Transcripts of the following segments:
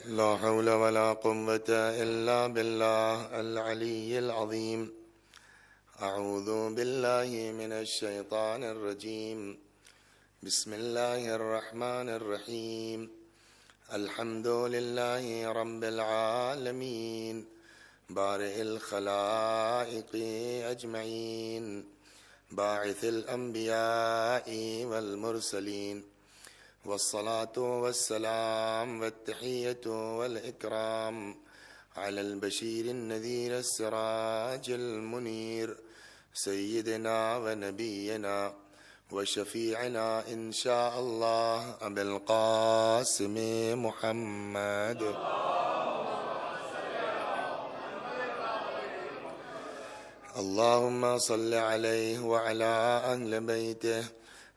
لا حول ولا قوة إلا بالله العلي العظيم. أعوذ بالله من الشيطان الرجيم. بسم الله الرحمن الرحيم. الحمد لله رب العالمين بارئ الخلائق أجمعين باعث الأنبياء والمرسلين والصلاة والسلام والتحية والإكرام على البشير النذير السراج المنير سيدنا ونبينا وشفيعنا إن شاء الله أبي القاسم محمد. اللهم صل عليه وعلى أهل بيته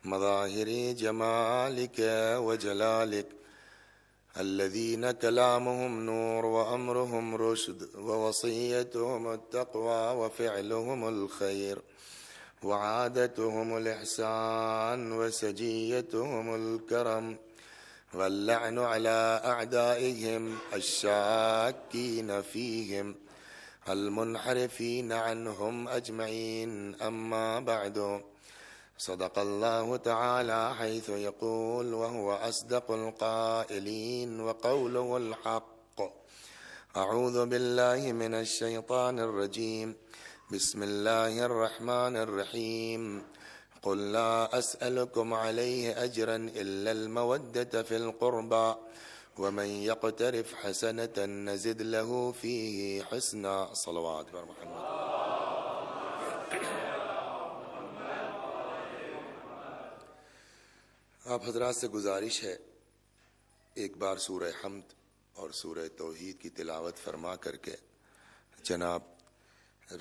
مظاهر جمالك وجلالك الذين كلامهم نور وأمرهم رشد ووصيتهم التقوى وفعلهم الخير وعادتهم الإحسان وسجيتهم الكرم واللعن على أعدائهم الشاكين فيهم المنحرفين عنهم أجمعين. أما بعد، صدق الله تعالى حيث يقول وهو أصدق القائلين وقوله الحق. أعوذ بالله من الشيطان الرجيم. بسم الله الرحمن الرحيم. قل لا أسألكم عليه أجرا إلا المودة في القربى ومن يقترف حسنة نزد له فيه حسنا. صلوات بر محمد. آپ حضرات سے گزارش ہے ایک بار سورہ حمد اور سورہ توحید کی تلاوت فرما کر کے جناب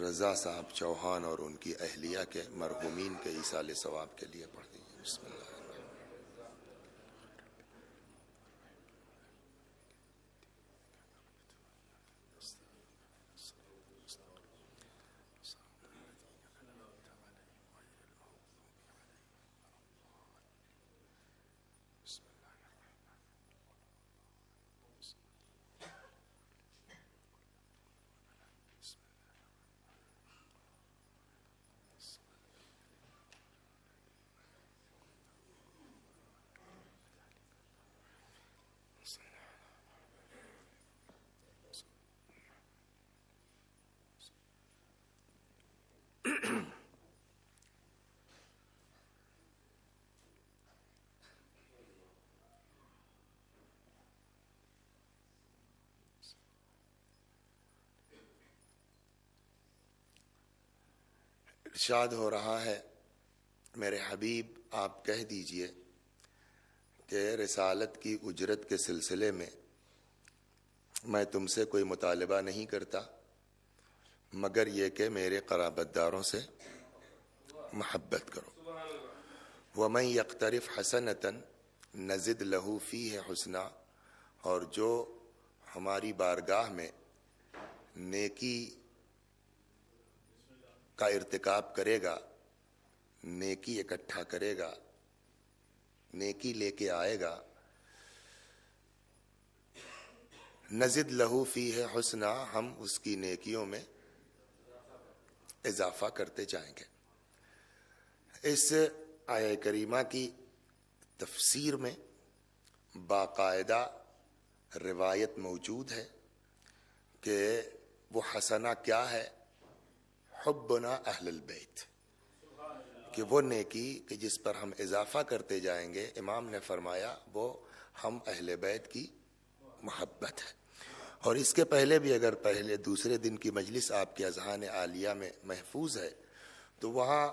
رضا صاحب چوہان اور ان کی اہلیہ کے مرحومین کے ایصال ثواب کے لیے پڑھ دیجیے. بسم اللہ. ارشاد ہو رہا ہے میرے حبیب آپ کہہ دیجئے کہ رسالت کی اجرت کے سلسلے میں میں تم سے کوئی مطالبہ نہیں کرتا مگر یہ کہ میرے قرابت داروں سے محبت کرو. وَمَن يَقْتَرِفْ حَسَنَةً نَزِدْ لَهُ فِيهِ حُسْنًا، اور جو ہماری بارگاہ میں نیکی کا ارتکاب کرے گا، نیکی اکٹھا کرے گا، نیکی لے کے آئے گا، نزد لہو فیہ حسنا، ہم اس کی نیکیوں میں اضافہ کرتے جائیں گے. اس آیہ کریمہ کی تفسیر میں باقاعدہ روایت موجود ہے کہ وہ حسنہ کیا ہے؟ حبنا اہل البیت، کہ وہ نیکی کہ جس پر ہم اضافہ کرتے جائیں گے، امام نے فرمایا وہ ہم اہل بیت کی محبت ہے. اور اس کے پہلے بھی اگر پہلے دوسرے دن کی مجلس آپ کے اذہان عالیہ میں محفوظ ہے تو وہاں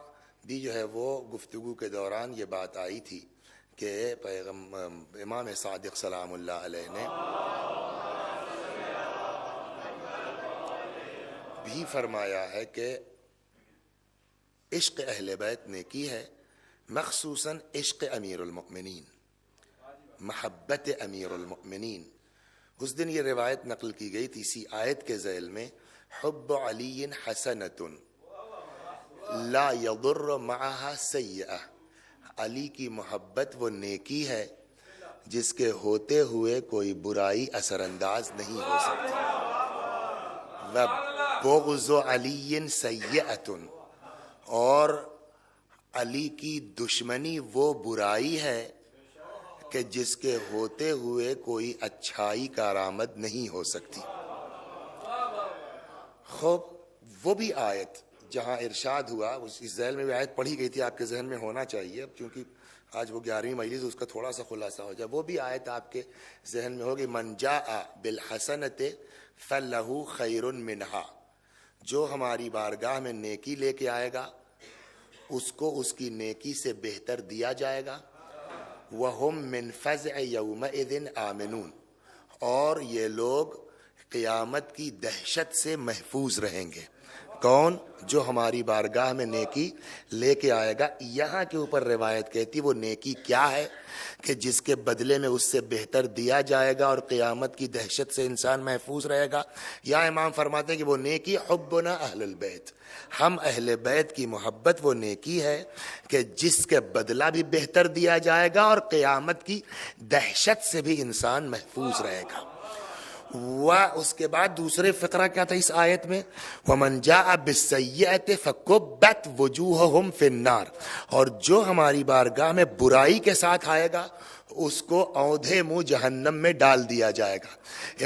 بھی جو ہے وہ گفتگو کے دوران یہ بات آئی تھی کہ امام صادق سلام اللہ علیہ نے بھی فرمایا ہے کہ عشق اہل بیت نیکی ہے، مخصوصاً عشق امیر المؤمنین، محبت امیر المؤمنین. اس دن یہ روایت نقل کی گئی تھی اسی آیت کے ذیل میں، حب علی حسنۃ لا یضر معها سیئہ، علی کی محبت وہ نیکی ہے جس کے ہوتے ہوئے کوئی برائی اثر انداز نہیں ہو سکتی. وَبُغْضُ عَلِيٍّ سَيِّئَةٌ، اور علی کی دشمنی وہ برائی ہے کہ جس کے ہوتے ہوئے کوئی اچھائی کارآمد نہیں ہو سکتی. خوب وہ بھی آیت جہاں ارشاد ہوا، اس ذیل میں بھی آیت پڑھی گئی تھی، آپ کے ذہن میں ہونا چاہیے، اب چونکہ آج وہ 11ویں مجلس اس کا تھوڑا سا خلاصہ ہو جائے. وہ بھی آیت آپ کے ذہن میں ہوگی، من جاء بالحسنۃ فلہ خیر منہا، جو ہماری بارگاہ میں نیکی لے کے آئے گا اس کو اس کی نیکی سے بہتر دیا جائے گا. وَهُم مِّن فَزْعِ يَوْمَئِذٍ آمِنُونَ، اور یہ لوگ قیامت کی دہشت سے محفوظ رہیں گے. کون؟ جو ہماری بارگاہ میں نیکی لے کے آئے گا. یہاں کے اوپر روایت کہتی وہ نیکی کیا ہے کہ جس کے بدلے میں اس سے بہتر دیا جائے گا اور قیامت کی دہشت سے انسان محفوظ رہے گا. یا امام فرماتے ہیں کہ وہ نیکی حبنا اہل البیت، ہم اہل بیت کی محبت وہ نیکی ہے کہ جس کے بدلہ بھی بہتر دیا جائے گا اور قیامت کی دہشت سے بھی انسان محفوظ رہے گا. اس کے بعد دوسرے فقرہ کیا تھا اس آیت میں؟ وَمَنْ جَاءَ بِالسَّيِّئَةِ فَكُبَّتْ وُجُوهُهُمْ فِي النَّارِ، اور جو ہماری بارگاہ میں برائی کے ساتھ آئے گا اس کو اوندھے منہ جہنم میں ڈال دیا جائے گا.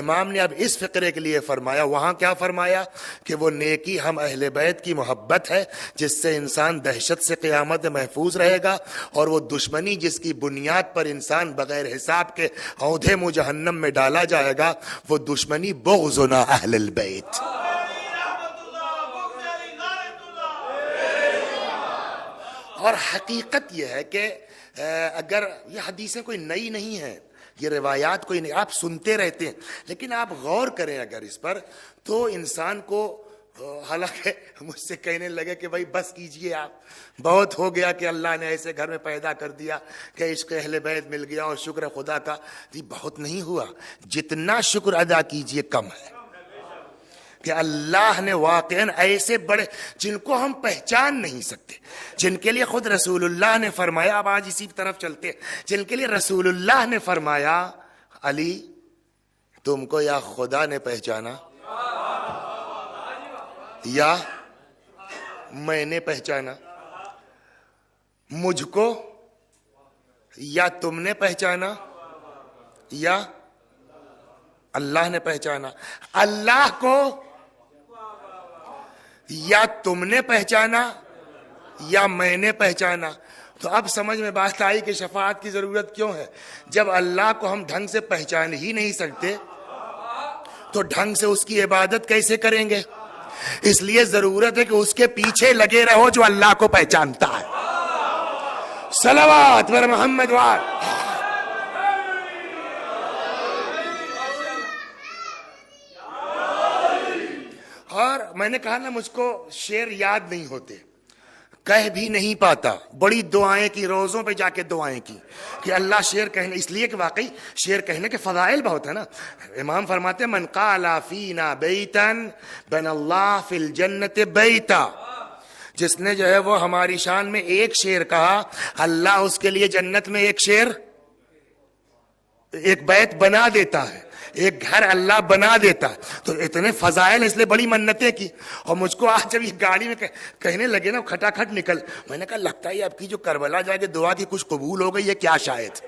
امام نے اب اس فقرے کے لیے فرمایا، وہاں کیا فرمایا کہ وہ نیکی ہم اہل بیت کی محبت ہے جس سے انسان دہشت سے قیامت میں محفوظ رہے گا، اور وہ دشمنی جس کی بنیاد پر انسان بغیر حساب کے اوندھے منہ جہنم میں ڈالا جائے گا وہ دشمنی بغضنا اہل البیت. اور حقیقت یہ ہے کہ اگر یہ حدیثیں کوئی نئی نہیں ہیں، یہ روایات کوئی نہیں، آپ سنتے رہتے ہیں، لیکن آپ غور کریں اگر اس پر تو انسان کو، حالانکہ مجھ سے کہنے لگے کہ بھائی بس کیجئے، آپ بہت ہو گیا کہ اللہ نے ایسے گھر میں پیدا کر دیا کہ عشق اہل بیت مل گیا اور شکر خدا کا. یہ بہت نہیں ہوا، جتنا شکر ادا کیجئے کم ہے کہ اللہ نے واقعاً ایسے بڑے جن کو ہم پہچان نہیں سکتے، جن کے لیے خود رسول اللہ نے فرمایا، اب آج اسی طرف چلتے ہیں، جن کے لیے رسول اللہ نے فرمایا علی تم کو یا خدا نے پہچانا یا میں نے پہچانا، مجھ کو یا تم نے پہچانا یا اللہ نے پہچانا، اللہ کو یا تم نے پہچانا یا میں نے پہچانا. تو اب سمجھ میں بات آئی کہ شفاعت کی ضرورت کیوں ہے. جب اللہ کو ہم ڈھنگ سے پہچان ہی نہیں سکتے تو ڈھنگ سے اس کی عبادت کیسے کریں گے؟ اس لیے ضرورت ہے کہ اس کے پیچھے لگے رہو جو اللہ کو پہچانتا ہے. صلوات بر محمد وآل. اور میں نے کہا نا مجھ کو شعر یاد نہیں ہوتے، کہہ بھی نہیں پاتا، بڑی دعائیں کی، روزوں پہ جا کے دعائیں کی کہ اللہ شعر کہنے، اس لیے کہ واقعی شعر کہنے کے فضائل بہت ہے نا. امام فرماتے ہیں من قال فینا بیتا بن اللہ فی الجنت بیتا، جس نے جو ہے وہ ہماری شان میں ایک شعر کہا اللہ اس کے لیے جنت میں ایک شعر، ایک بیت بنا دیتا ہے، ایک گھر اللہ بنا دیتا ہے. تو اتنے فضائل، اس لیے بڑی منتیں کی. اور مجھ کو آج جب یہ گاڑی میں کہنے لگے نا کھٹا کھٹ نکل، میں نے کہا لگتا ہے اب کی جو کربلا جا کے دعا کی کچھ قبول ہو گئی ہے کیا، شاید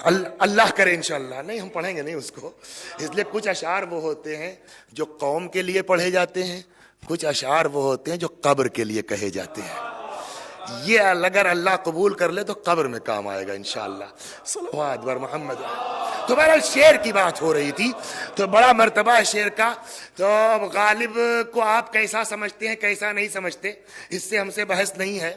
اللہ کرے انشاءاللہ. نہیں ہم پڑھیں گے نہیں اس کو، اس لیے کچھ اشعار وہ ہوتے ہیں جو قوم کے لیے پڑھے جاتے ہیں، کچھ اشعار وہ ہوتے ہیں جو قبر کے لیے کہے جاتے ہیں. یہ اگر اللہ قبول کر لے تو قبر میں کام آئے گا انشاءاللہ. صلوات بر محمد. تو بہرحال شعر کی بات ہو رہی تھی، تو بڑا مرتبہ ہے شعر کا. تو غالب کو آپ کیسا سمجھتے ہیں کیسا نہیں سمجھتے اس سے ہم سے بحث نہیں ہے،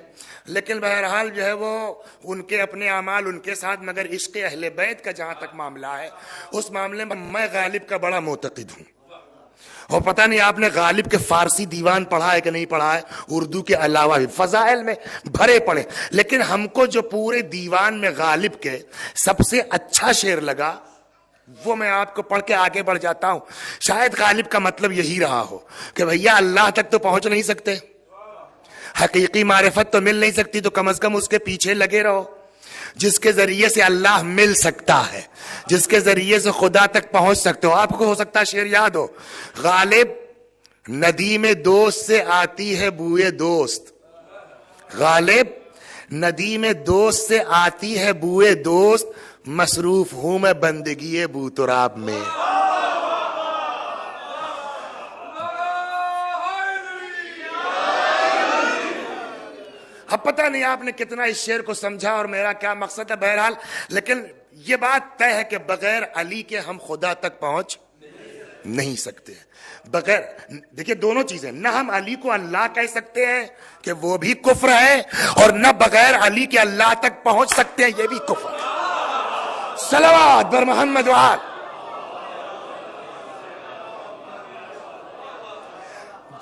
لیکن بہرحال جو ہے وہ ان کے اپنے اعمال ان کے ساتھ، مگر عشق اہل بیت کا جہاں تک معاملہ ہے اس معاملے میں غالب کا بڑا معتقد ہوں. اور پتہ نہیں آپ نے غالب کے فارسی دیوان پڑھا ہے کہ نہیں پڑھا ہے، اردو کے علاوہ بھی فضائل میں بھرے پڑے، لیکن ہم کو جو پورے دیوان میں غالب کے سب سے اچھا شعر لگا وہ میں آپ کو پڑھ کے آگے بڑھ جاتا ہوں. شاید غالب کا مطلب یہی رہا ہو کہ بھیا اللہ تک تو پہنچ نہیں سکتے، حقیقی معرفت تو مل نہیں سکتی، تو کم از کم اس کے پیچھے لگے رہو. جس کے ذریعے سے اللہ مل سکتا ہے، جس کے ذریعے سے خدا تک پہنچ سکتے ہو. آپ کو ہو سکتا ہے شعر یاد ہو، غالب ندی میں دوست سے آتی ہے بوئے دوست، غالب ندی میں دوست سے آتی ہے بوئے دوست، مصروف ہوں میں بندگی بو تراب میں. اب پتہ نہیں آپ نے کتنا اس شعر کو سمجھا اور میرا کیا مقصد ہے، بہرحال لیکن یہ بات طے ہے کہ بغیر علی کے ہم خدا تک پہنچ نہیں سکتے. بغیر دیکھیے دونوں چیزیں، نہ ہم علی کو اللہ کہہ سکتے ہیں کہ وہ بھی کفر ہے، اور نہ بغیر علی کے اللہ تک پہنچ سکتے ہیں، یہ بھی کفر ہے. صلوات بر محمد وآل.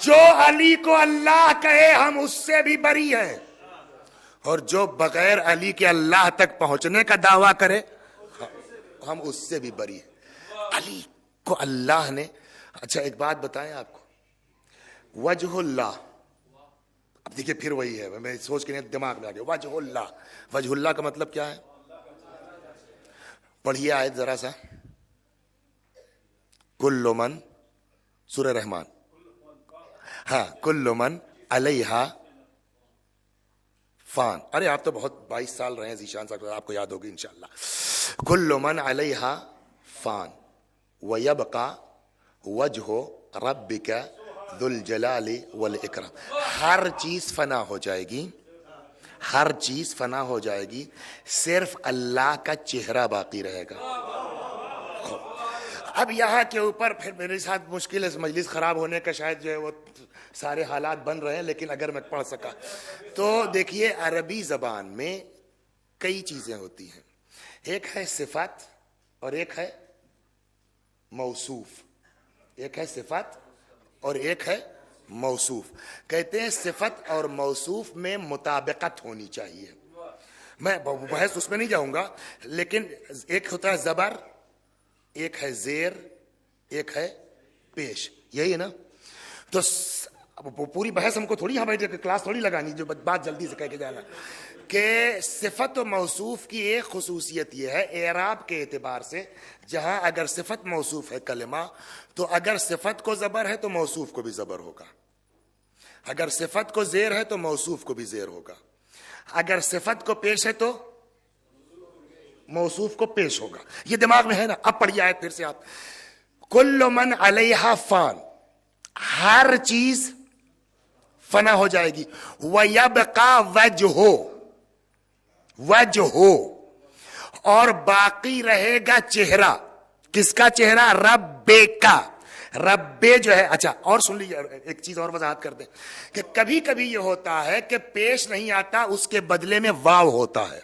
جو علی کو اللہ کہے ہم اس سے بھی بری ہیں، اور جو بغیر علی کے اللہ تک پہنچنے کا دعویٰ کرے ہم اس سے بھی بری ہیں. علی کو اللہ نے، اچھا ایک بات بتائیں آپ کو، وجہ اللہ، اب دیکھیے پھر وہی ہے، میں سوچ کے دماغ میں آ گیا، وجہ اللہ. وجہ اللہ کا مطلب کیا ہے؟ پڑھیے آیت ذرا سا، کل من، سورہ رحمان، ہاں، کل من علیہا فان. ارے آپ تو بہت 22 سال رہے ہیں ذیشان صاحب، آپ کو یاد ہوگی انشاءاللہ. کل من علیہا فان ویبقى وجہ ربک ذو الجلال والاکرام. ہر چیز فنا ہو جائے گی، ہر چیز فنا ہو جائے گی، صرف اللہ کا چہرہ باقی رہے گا. اب یہاں کے اوپر پھر میرے ساتھ مشکل ہے، مجلس خراب ہونے کا شاید جو ہے وہ سارے حالات بن رہے ہیں، لیکن اگر میں پڑھ سکا تو دیکھیے عربی زبان میں کئی چیزیں ہوتی ہیں، ایک ہے صفت اور ایک ہے موصوف. ایک ہے صفت اور ایک ہے موصوف. کہتے ہیں صفت اور موصوف میں مطابقت ہونی چاہیے. میں بحث اس میں نہیں جاؤں گا، لیکن ایک ہوتا ہے زبر، ایک ہے زیر، ایک ہے پیش، یہی ہے نا. تو پوری بحث ہم کو تھوڑی یہاں بیٹھ کے کلاس تھوڑی لگانی، جو بات جلدی سے کہہ کے جانا کہ صفت و موصوف کی ایک خصوصیت یہ ہے اعراب کے اعتبار سے، جہاں اگر صفت موصوف ہے کلمہ، تو اگر صفت کو زبر ہے تو موصوف کو بھی زبر ہوگا، اگر صفت کو زیر ہے تو موصوف کو بھی زیر ہوگا، اگر صفت کو پیش ہے تو موصوف کو پیش ہوگا. یہ دماغ میں ہے نا. اب پڑھیے آیت پھر سے آپ، کل من علیہا فان، ہر چیز فنا ہو جائے گی، وَيَبْقَى وَجْهُ، اور باقی رہے گا چہرہ. کس کا چہرہ؟ رب کا. رب جو ہے، اچھا اور سن لیجیے، ایک چیز اور وضاحت کر دیں کہ کبھی کبھی یہ ہوتا ہے کہ پیش نہیں آتا، اس کے بدلے میں واو ہوتا ہے،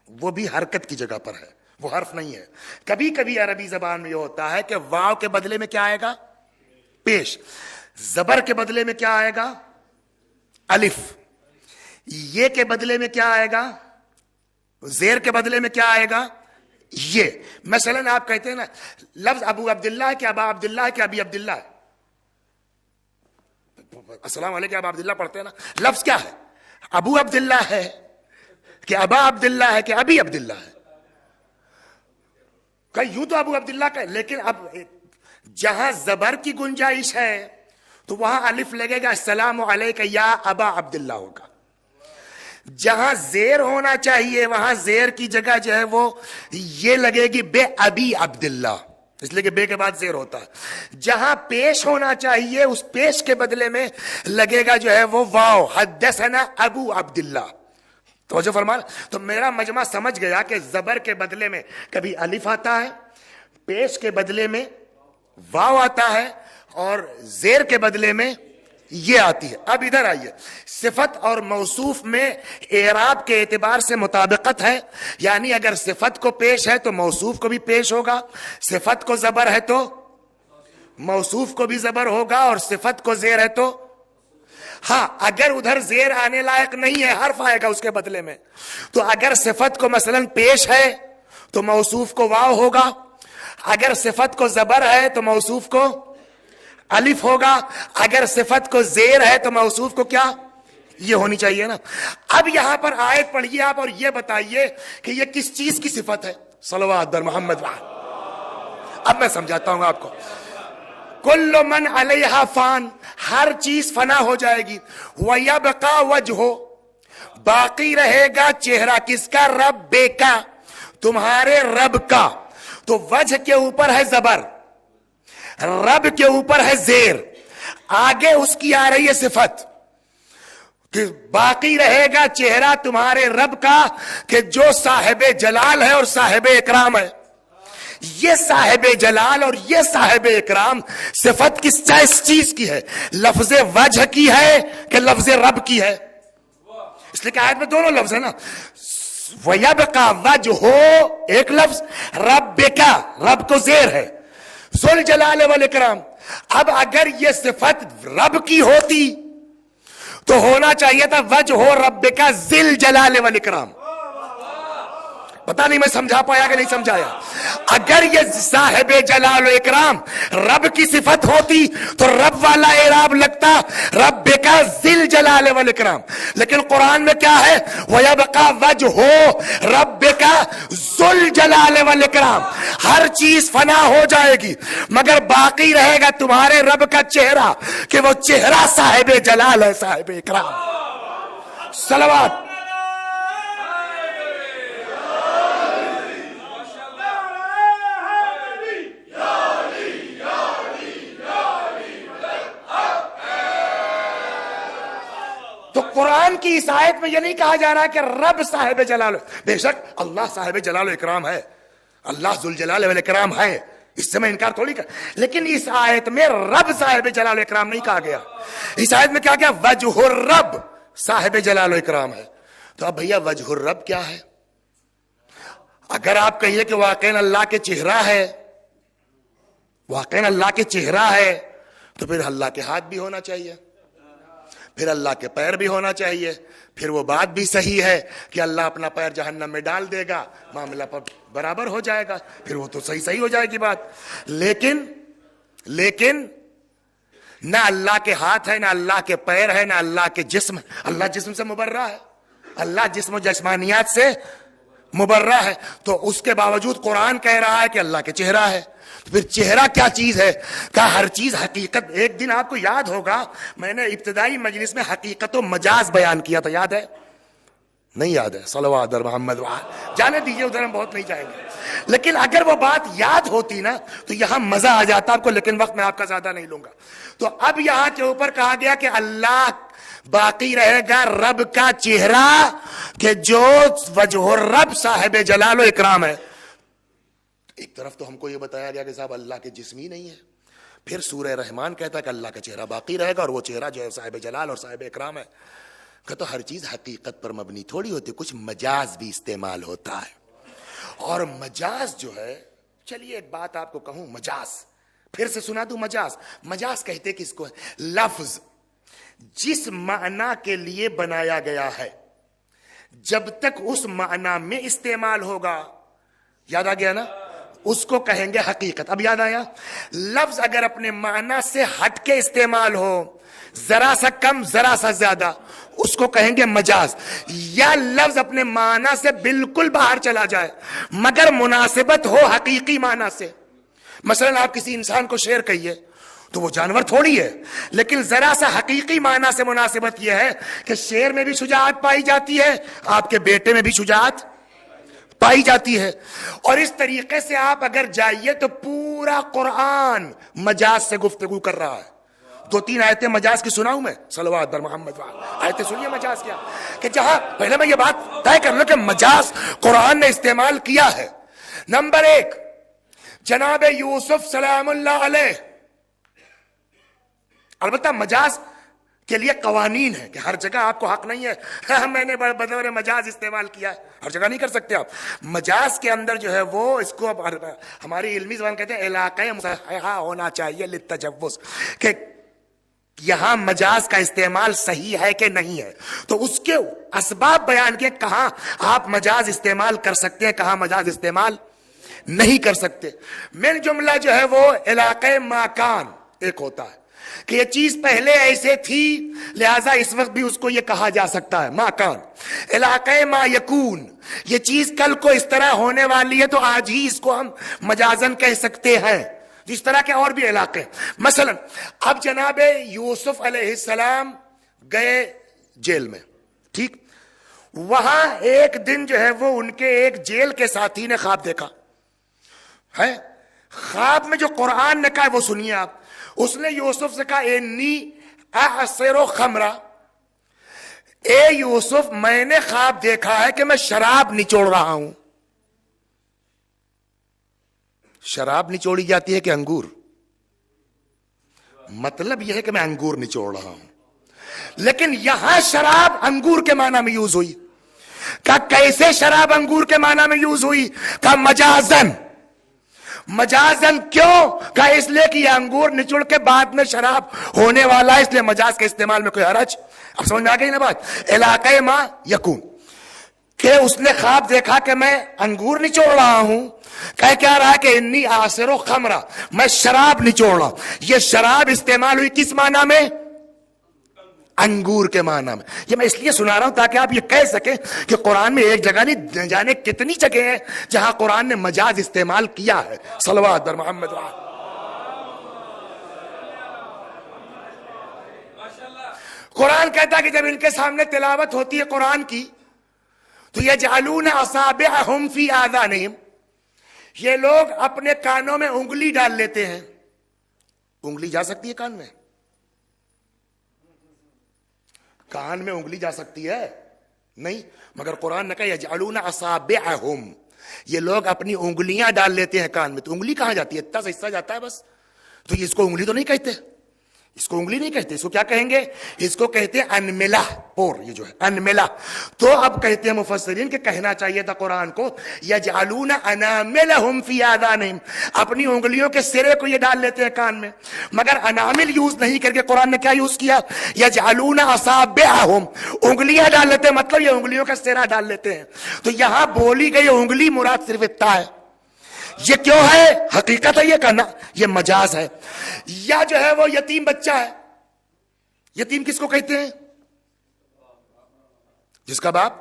وہ بھی حرکت کی جگہ پر ہے، وہ حرف نہیں ہے. کبھی کبھی عربی زبان میں یہ ہوتا ہے کہ واو کے بدلے میں کیا آئے گا؟ پیش. زبر کے بدلے میں کیا آئے گا؟ الف. یہ کے بدلے میں کیا آئے گا؟ زیر کے بدلے میں کیا آئے گا؟ یہ. مثلا آپ کہتے ہیں نا لفظ ابو عبداللہ ہے کہ ابا عبداللہ ہے کہ ابی عبداللہ ہے؟ السلام علیکم ابا عبداللہ پڑھتے ہیں نا، لفظ کیا ہے؟ ابو عبداللہ ہے کہ ابا عبداللہ ہے کہ ابی عبداللہ ہے؟ کہ یوں تو ابو عبداللہ کا ہے، لیکن اب جہاں زبر کی گنجائش ہے تو وہاں الف لگے گا، السلام علیکہ یا ابا عبداللہ ہوگا. جہاں زیر ہونا چاہیے وہاں زیر کی جگہ جو ہے وہ یہ لگے گی بے ابی عبداللہ، اس لیے کہ بے کے بعد زیر ہوتا ہے. جہاں پیش ہونا چاہیے اس پیش کے بدلے میں لگے گا جو ہے وہ واو، حدثنا ابو عبداللہ. توجہ فرمانا. تو میرا مجمع سمجھ گیا کہ زبر کے بدلے میں کبھی الف آتا ہے، پیش کے بدلے میں واو آتا ہے، اور زیر کے بدلے میں یہ آتی ہے. اب ادھر آئیے، صفت اور موصوف میں اعراب کے اعتبار سے مطابقت ہے، یعنی اگر صفت کو پیش ہے تو موصوف کو بھی پیش ہوگا، صفت کو زبر ہے تو موصوف کو بھی زبر ہوگا، اور صفت کو زیر ہے تو ہاں اگر ادھر زیر آنے لائق نہیں ہے حرف آئے گا اس کے بدلے میں. تو اگر صفت کو مثلا پیش ہے تو موصوف کو واو ہوگا، اگر صفت کو زبر ہے تو موصوف کو الف ہوگا، اگر صفت کو زیر ہے تو موصوف کو کیا؟ یہ ہونی چاہیے نا. اب یہاں پر آیت پڑھیے آپ اور یہ بتائیے کہ یہ کس چیز کی صفت ہے؟ صلوات بر محمد. اب میں سمجھاتا ہوں آپ کو. کل من علیہا فان، ہر چیز فنا ہو جائے گی. وَيَبْقَى وَجْهُ، باقی رہے گا چہرہ کس کا؟ رب کا، تمہارے رب کا. تو وجہ کے اوپر ہے زبر، رب کے اوپر ہے زیر، آگے اس کی آ رہی ہے صفت کہ باقی رہے گا چہرہ تمہارے رب کا کہ جو صاحب جلال ہے اور صاحب اکرام ہے. یہ صاحب جلال اور یہ صاحب اکرام صفت کس چیز کی ہے؟ لفظ وجہ کی ہے کہ لفظ رب کی ہے؟ اس لیے کہ آیت میں دونوں لفظ ہے نا. وَيَبْقَى وَجْهُ ایک لفظ، رب کا، رب کو زیر ہے، ذوال جلال والاکرام. اب اگر یہ صفت رب کی ہوتی تو ہونا چاہیے تھا وجہ رب کا ذل جلال والاکرام. پتا نہیں میں سمجھا پایا کہ نہیں سمجھایا. اگر یہ صاحب جلال و اکرام رب کی صفت ہوتی تو رب والا اعراب لگتا رب کا ذل جلال والاکرام. لیکن قرآن میں کیا ہے؟ وَيَبْقَى وَجْهُ رب کا ذل جلال والاکرام. ہر چیز فنا ہو جائے گی مگر باقی رہے گا تمہارے رب کا چہرہ کہ وہ چہرہ صاحب جلال ہے، صاحب اکرام. صلوات. تو قرآن کی اس آیت میں یہ نہیں کہا جا رہا کہ رب صاحب جلال، بے شک اللہ صاحب جلال و اکرام ہے، اللہ ذو الجلال والاکرام ہے، اس سے میں انکار تھوڑی کر. لیکن اس آیت میں رب صاحب جلال و اکرام نہیں کہا گیا. اس آیت میں کیا کیا؟ وجہ الرب صاحب جلال و اکرام ہے. تو اب بھیا وجہ الرب کیا ہے؟ اگر آپ کہیے کہ واقعاً اللہ کے چہرہ ہے، واقعاً اللہ کے چہرہ ہے، تو پھر اللہ کے ہاتھ بھی ہونا چاہیے، پھر اللہ کے پیر بھی ہونا چاہیے. پھر وہ بات بھی صحیح ہے کہ اللہ اپنا پیر جہنم میں ڈال دے گا، معاملہ پر برابر ہو جائے گا، پھر وہ تو صحیح ہو جائے گی بات. لیکن نہ اللہ کے ہاتھ ہے، نہ اللہ کے پیر ہے، نہ اللہ کے جسم. اللہ جسم سے مبرہ ہے، اللہ جسم و جسمانیات سے مبرہ ہے. تو اس کے باوجود قرآن کہہ رہا ہے کہ اللہ کے چہرہ ہے. پھر چہرہ کیا چیز ہے؟ کہا ہر چیز حقیقت. ایک دن آپ کو یاد ہوگا میں نے ابتدائی مجلس میں حقیقت و مجاز بیان کیا تھا، یاد ہے؟ نہیں یاد ہے؟ صلوات بر محمد. جانے دیجیے، ادھر ہم بہت نہیں جائیں گے. لیکن اگر وہ بات یاد ہوتی نا تو یہاں مزہ آ جاتا آپ کو، لیکن وقت میں آپ کا زیادہ نہیں لوں گا. تو اب یہاں کے اوپر کہا گیا کہ اللہ باقی رہے گا رب کا چہرہ کہ جو وجہ رب صاحب جلال و اکرام ہے. ایک طرف تو ہم کو یہ بتایا گیا کہ صاحب اللہ کے جسم ہی نہیں ہے. پھر سورہ رحمان کہتا ہے کہ اللہ کا چہرہ باقی رہے گا اور وہ چہرہ جو ہے صاحب جلال اور صاحب اکرام ہے. کہ تو ہر چیز حقیقت پر مبنی تھوڑی ہوتی، کچھ مجاز بھی استعمال ہوتا ہے. اور مجاز جو ہے، چلیے ایک بات آپ کو کہوں، مجاز پھر سے سنا دوں. مجاز کہتے کس کو ہے؟ لفظ جس معنی کے لیے بنایا گیا ہے جب تک اس معنی میں استعمال ہوگا، یاد آ گیا نا، اس کو کہیں گے حقیقت. اب یاد آیا؟ لفظ اگر اپنے معنی سے ہٹ کے استعمال ہو، ذرا سا کم ذرا سا زیادہ، اس کو کہیں گے مجاز. یا لفظ اپنے معنی سے بالکل باہر چلا جائے مگر مناسبت ہو حقیقی معنی سے. مثلا آپ کسی انسان کو شیر کہیے تو وہ جانور تھوڑی ہے، لیکن ذرا سا حقیقی معنی سے مناسبت یہ ہے کہ شیر میں بھی شجاعت پائی جاتی ہے، آپ کے بیٹے میں بھی شجاعت پائی جاتی ہے. اور اس طریقے سے آپ اگر جائیے تو پورا قرآن مجاز سے گفتگو کر رہا ہے. 2-3 آیتیں مجاز کی سناؤں میں، صلوات بر محمد. آیتیں سنیے مجاز کیا کہ جہاں پہلے میں یہ بات طے کر لوں کہ مجاز قرآن نے استعمال کیا ہے. نمبر 1 جناب یوسف سلام اللہ علیہ. البتہ مجاز کے لیے قوانین ہے کہ ہر جگہ آپ کو حق نہیں ہے میں نے بطور مجاز استعمال کیا ہے، ہر جگہ نہیں کر سکتے آپ. مجاز کے اندر جو ہے وہ اس کو ہماری علمی زبان کہتے ہیں علاقہ مسحہ ہونا چاہیے للتجوز، کہ یہاں مجاز کا استعمال صحیح ہے کہ نہیں ہے. تو اس کے اسباب بیان کے کہاں آپ مجاز استعمال کر سکتے ہیں، کہاں مجاز استعمال نہیں کر سکتے. مین جملہ جو ہے وہ علاقہ ماکان ایک ہوتا ہے. کہ یہ چیز پہلے ایسے تھی لہذا اس وقت بھی اس کو یہ کہا جا سکتا ہے ما کان علاقہ ما یکون، یہ چیز کل کو اس طرح ہونے والی ہے تو آج ہی اس کو ہم مجازن کہہ سکتے ہیں، جس طرح کے اور بھی علاقے. مثلا اب جناب یوسف علیہ السلام گئے جیل میں، ٹھیک، وہاں ایک دن جو ہے وہ ان کے ایک جیل کے ساتھی نے خواب دیکھا ہے. خواب میں جو قرآن نے کہا وہ سنیے آپ. اس نے یوسف سے کہا انی اعصر خمرا، اے یوسف میں نے خواب دیکھا ہے کہ میں شراب نچوڑ رہا ہوں. شراب نچوڑی جاتی ہے کہ انگور؟ مطلب یہ ہے کہ میں انگور نچوڑ رہا ہوں، لیکن یہاں شراب انگور کے معنی میں یوز ہوئی. کہا کیسے شراب انگور کے معنی میں یوز ہوئی؟ کہا مجازن. مجازن کیوں؟ کہا اس لیے کہ یہ انگور نچوڑ کے بعد میں شراب ہونے والا ہے، اس لیے مجاز کے استعمال میں کوئی حرج. اب سمجھ میں آ گئی نا بات؟ علاقہ ما یکون کہ اس نے خواب دیکھا کہ میں انگور نچوڑ رہا ہوں، کہہ کیا رہا کہ انی آصر خمرا، میں شراب نچوڑ رہا ہوں. یہ شراب استعمال ہوئی کس معنی میں؟ انگور کے معنی میں. یہ میں اس لیے سنا رہا ہوں تاکہ آپ یہ کہہ سکیں کہ قرآن میں ایک جگہ نہیں جانے کتنی جگہ ہیں جہاں قرآن نے مجاز استعمال کیا ہے. صلوات بر محمد. قرآن کہتا ہے کہ جب ان کے سامنے تلاوت ہوتی ہے قرآن کی تو یجعلون اصابعہم فی آذانہم، یہ لوگ اپنے کانوں میں انگلی ڈال لیتے ہیں. انگلی جا سکتی ہے کان میں؟ کان میں انگلی جا سکتی ہے؟ نہیں. مگر قرآن نے کہا یجعلون اصابعہم، یہ لوگ اپنی انگلیاں ڈال لیتے ہیں کان میں. تو انگلی کہاں جاتی ہے؟ اتنا سا حصہ جاتا ہے بس. تو یہ اس کو انگلی تو نہیں کہتے، اس کو انگلی نہیں کہتے، اس کو کیا کہیں گے؟ اس کو کہتے ہیں انملہ، پور، یہ جو ہے انملہ. تو اب کہتے ہیں مفسرین کہ کہنا چاہیے تھا قرآن کو یجعلون اناملہم فی آذانہم، اپنی انگلیوں کے سرے کو یہ ڈال لیتے ہیں کان میں. مگر انامل یوز نہیں کر کے قرآن نے کیا یوز کیا؟ یجعلون اصابعہم، انگلیاں ڈال لیتے ہیں، مطلب یہ انگلیوں کا سرا ڈال لیتے ہیں. تو یہاں بولی گئی انگلی مراد صرف اتنا ہے. یہ کیوں ہے؟ حقیقت ہے یہ کہنا، یہ مجاز ہے. یا جو ہے وہ یتیم بچہ ہے. یتیم کس کو کہتے ہیں؟ جس کا باپ.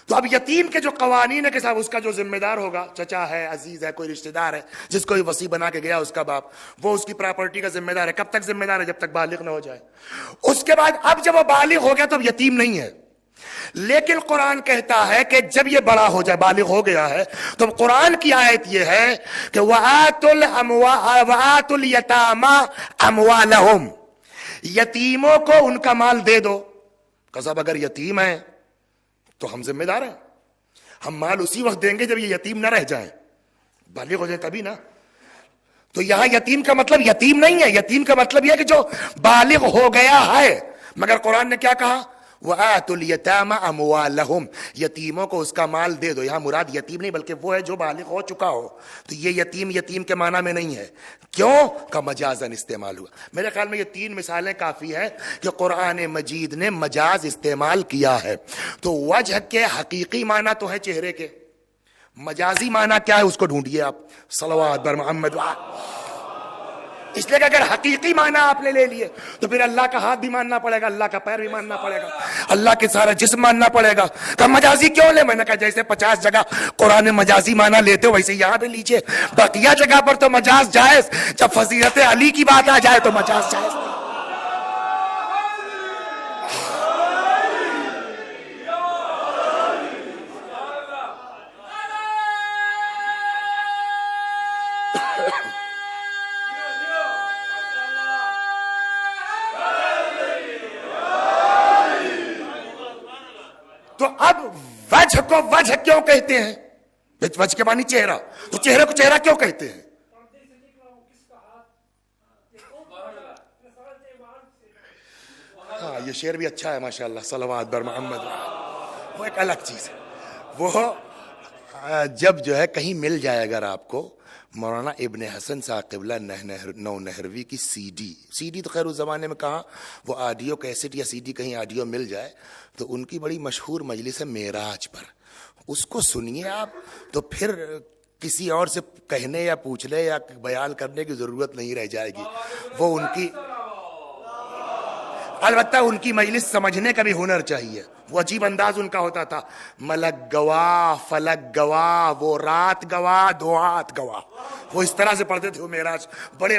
تو اب یتیم کے جو قوانین ہے کہ صاحب اس کا جو ذمہ دار ہوگا، چچا ہے، عزیز ہے، کوئی رشتہ دار ہے جس کو وصی بنا کے گیا اس کا باپ، وہ اس کی پراپرٹی کا ذمہ دار ہے. کب تک ذمہ دار ہے؟ جب تک بالغ نہ ہو جائے. اس کے بعد اب جب وہ بالغ ہو گیا تو اب یتیم نہیں ہے. لیکن قرآن کہتا ہے کہ جب یہ بڑا ہو جائے، بالغ ہو گیا ہے، تو قرآن کی آیت یہ ہے کہ وَآتُوا الْيَتَامَى أَمْوَالَهُمْ، یتیموں کو ان کا مال دے دو. کہ صاحب اگر یتیم ہے تو ہم ذمہ دار ہیں، ہم مال اسی وقت دیں گے جب یہ یتیم نہ رہ جائیں، بالغ ہو جائے تبھی نا. تو یہاں یتیم کا مطلب یتیم نہیں ہے، یتیم کا مطلب یہ کہ جو بالغ ہو گیا ہے. مگر قرآن نے کیا کہا؟ وَآتُوا الْيَتَامَى أَمْوَالَهُمْ، یتیموں کو اس کا مال دے دو. یہاں مراد یتیم نہیں بلکہ وہ ہے جو بالغ ہو چکا ہو. تو یہ یتیم کے معنی میں نہیں ہے. کیوں؟ کا مجازن استعمال ہوا. میرے خیال میں یہ 3 مثالیں کافی ہیں کہ قرآن مجید نے مجاز استعمال کیا ہے. تو وجہ کے حقیقی معنی تو ہے چہرے کے، مجازی معنی کیا ہے اس کو ڈھونڈیے آپ. صلوات بر محمد. اس لیے کہ اگر حقیقی معنی آپ نے لے لیے تو پھر اللہ کا ہاتھ بھی ماننا پڑے گا، اللہ کا پیر بھی ماننا پڑے گا، اللہ کے سارا جسم ماننا پڑے گا. کہ مجازی کیوں لے؟ میں نے کہا جیسے 50 جگہ قرآن مجازی معنی لیتے ہو ویسے یہاں بھی لیجئے. بقیہ جگہ پر تو مجاز جائز، جب فضیلت علی کی بات آ جائے تو مجاز جائز نہیں. تو اب وجہ کو وجہ کیوں کہتے ہیں؟ وجہ کے معنی چہرہ، تو چہرے کو چہرہ کیوں کہتے ہیں؟ ہاں یہ شعر بھی اچھا ہے ماشاءاللہ. صلوات بر محمد. وہ ایک الگ چیز ہے. وہ جب جو ہے کہیں مل جائے اگر آپ کو مولانا ابن حسن صاحب قبلہ نو نہروی کی سی ڈی تو خیر اس زمانے میں کہاں، وہ آڈیو کیسٹ یا سی ڈی کہیں آڈیو مل جائے تو ان کی بڑی مشہور مجلس ہے معراج پر. اس کو سنیے آپ تو پھر کسی اور سے کہنے یا پوچھنے یا بیان کرنے کی ضرورت نہیں رہ جائے گی. وہ ان کی البتہ ان کی مجلس سمجھنے کا بھی ہنر چاہیے. وہ عجیب انداز ان کا ہوتا تھا. ملک گواہ، فلک گواہ، وہ رات گواہ، دعات گواہ. وہ اس طرح سے پڑھتے تھے. وہ معراج بڑے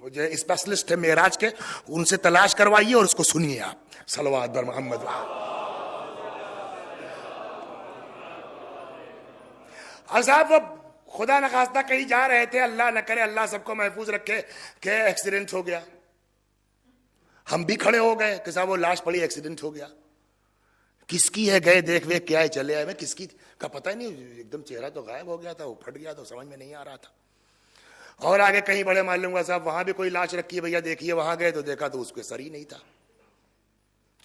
جو اسپیشلسٹ تھے معراج کے. ان سے تلاش کروائیے اور اس کو سنیے آپ. صلوات بر محمد. اور صاحب وہ خدا نخواستہ کہیں جا رہے تھے، اللہ نہ کرے، اللہ سب کو محفوظ رکھے، کہ ایکسیڈنٹ ہو گیا. ہم بھی کھڑے ہو گئے کہ صاحب وہ لاش پڑی، ایکسیڈنٹ ہو گیا. کس کی ہے؟ گئے دیکھ ویک کیا ہے، چلے آئے. میں کس کی کا پتہ ہی نہیں، ایک دم چہرہ تو غائب ہو گیا تھا، وہ پھٹ گیا تو سمجھ میں نہیں آ رہا تھا. اور آگے کہیں بڑے معلوم ہوا صاحب وہاں بھی کوئی لاش رکھی ہے، بھیا دیکھیے. وہاں گئے تو دیکھا تو اس کے سر ہی نہیں تھا.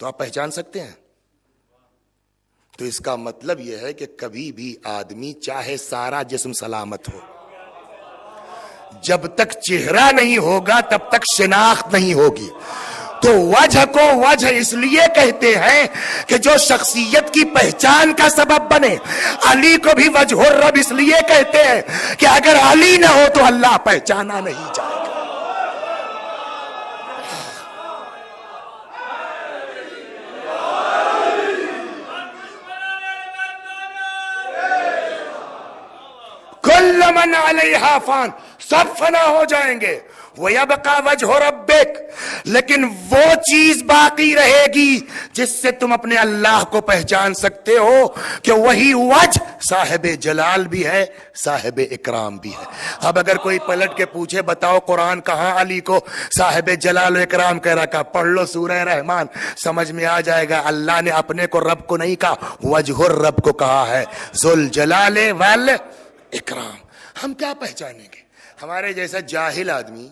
تو آپ پہچان سکتے ہیں. تو اس کا مطلب یہ ہے کہ کبھی بھی آدمی چاہے سارا جسم سلامت ہو، جب تک چہرہ نہیں ہوگا تب تک شناخت نہیں ہوگی. تو وجہ کو وجہ اس لیے کہتے ہیں کہ جو شخصیت کی پہچان کا سبب بنے. علی کو بھی وجہ الرب اس لیے کہتے ہیں کہ اگر علی نہ ہو تو اللہ پہچانا نہیں جائے گا. کل من علیہا فان، سب فنا ہو جائیں گے. وَيَبْقَى وَجْهُ رَبِّكَ، لیکن وہ چیز باقی رہے گی جس سے تم اپنے اللہ کو پہچان سکتے ہو کہ وہی وجہ صاحب جلال بھی ہے، صاحب اکرام بھی ہے. اب اگر کوئی پلٹ کے پوچھے بتاؤ قرآن کہاں علی کو صاحب جلال و اکرام کہہ رکھا، پڑھ لو سورہ رحمان، سمجھ میں آ جائے گا. اللہ نے اپنے کو رب کو نہیں کہا، وجہ الرب کو کہا ہے، ذوالجلال والاکرام. ہم کیا پہچانیں گے؟ ہمارے جیسا جاہل آدمی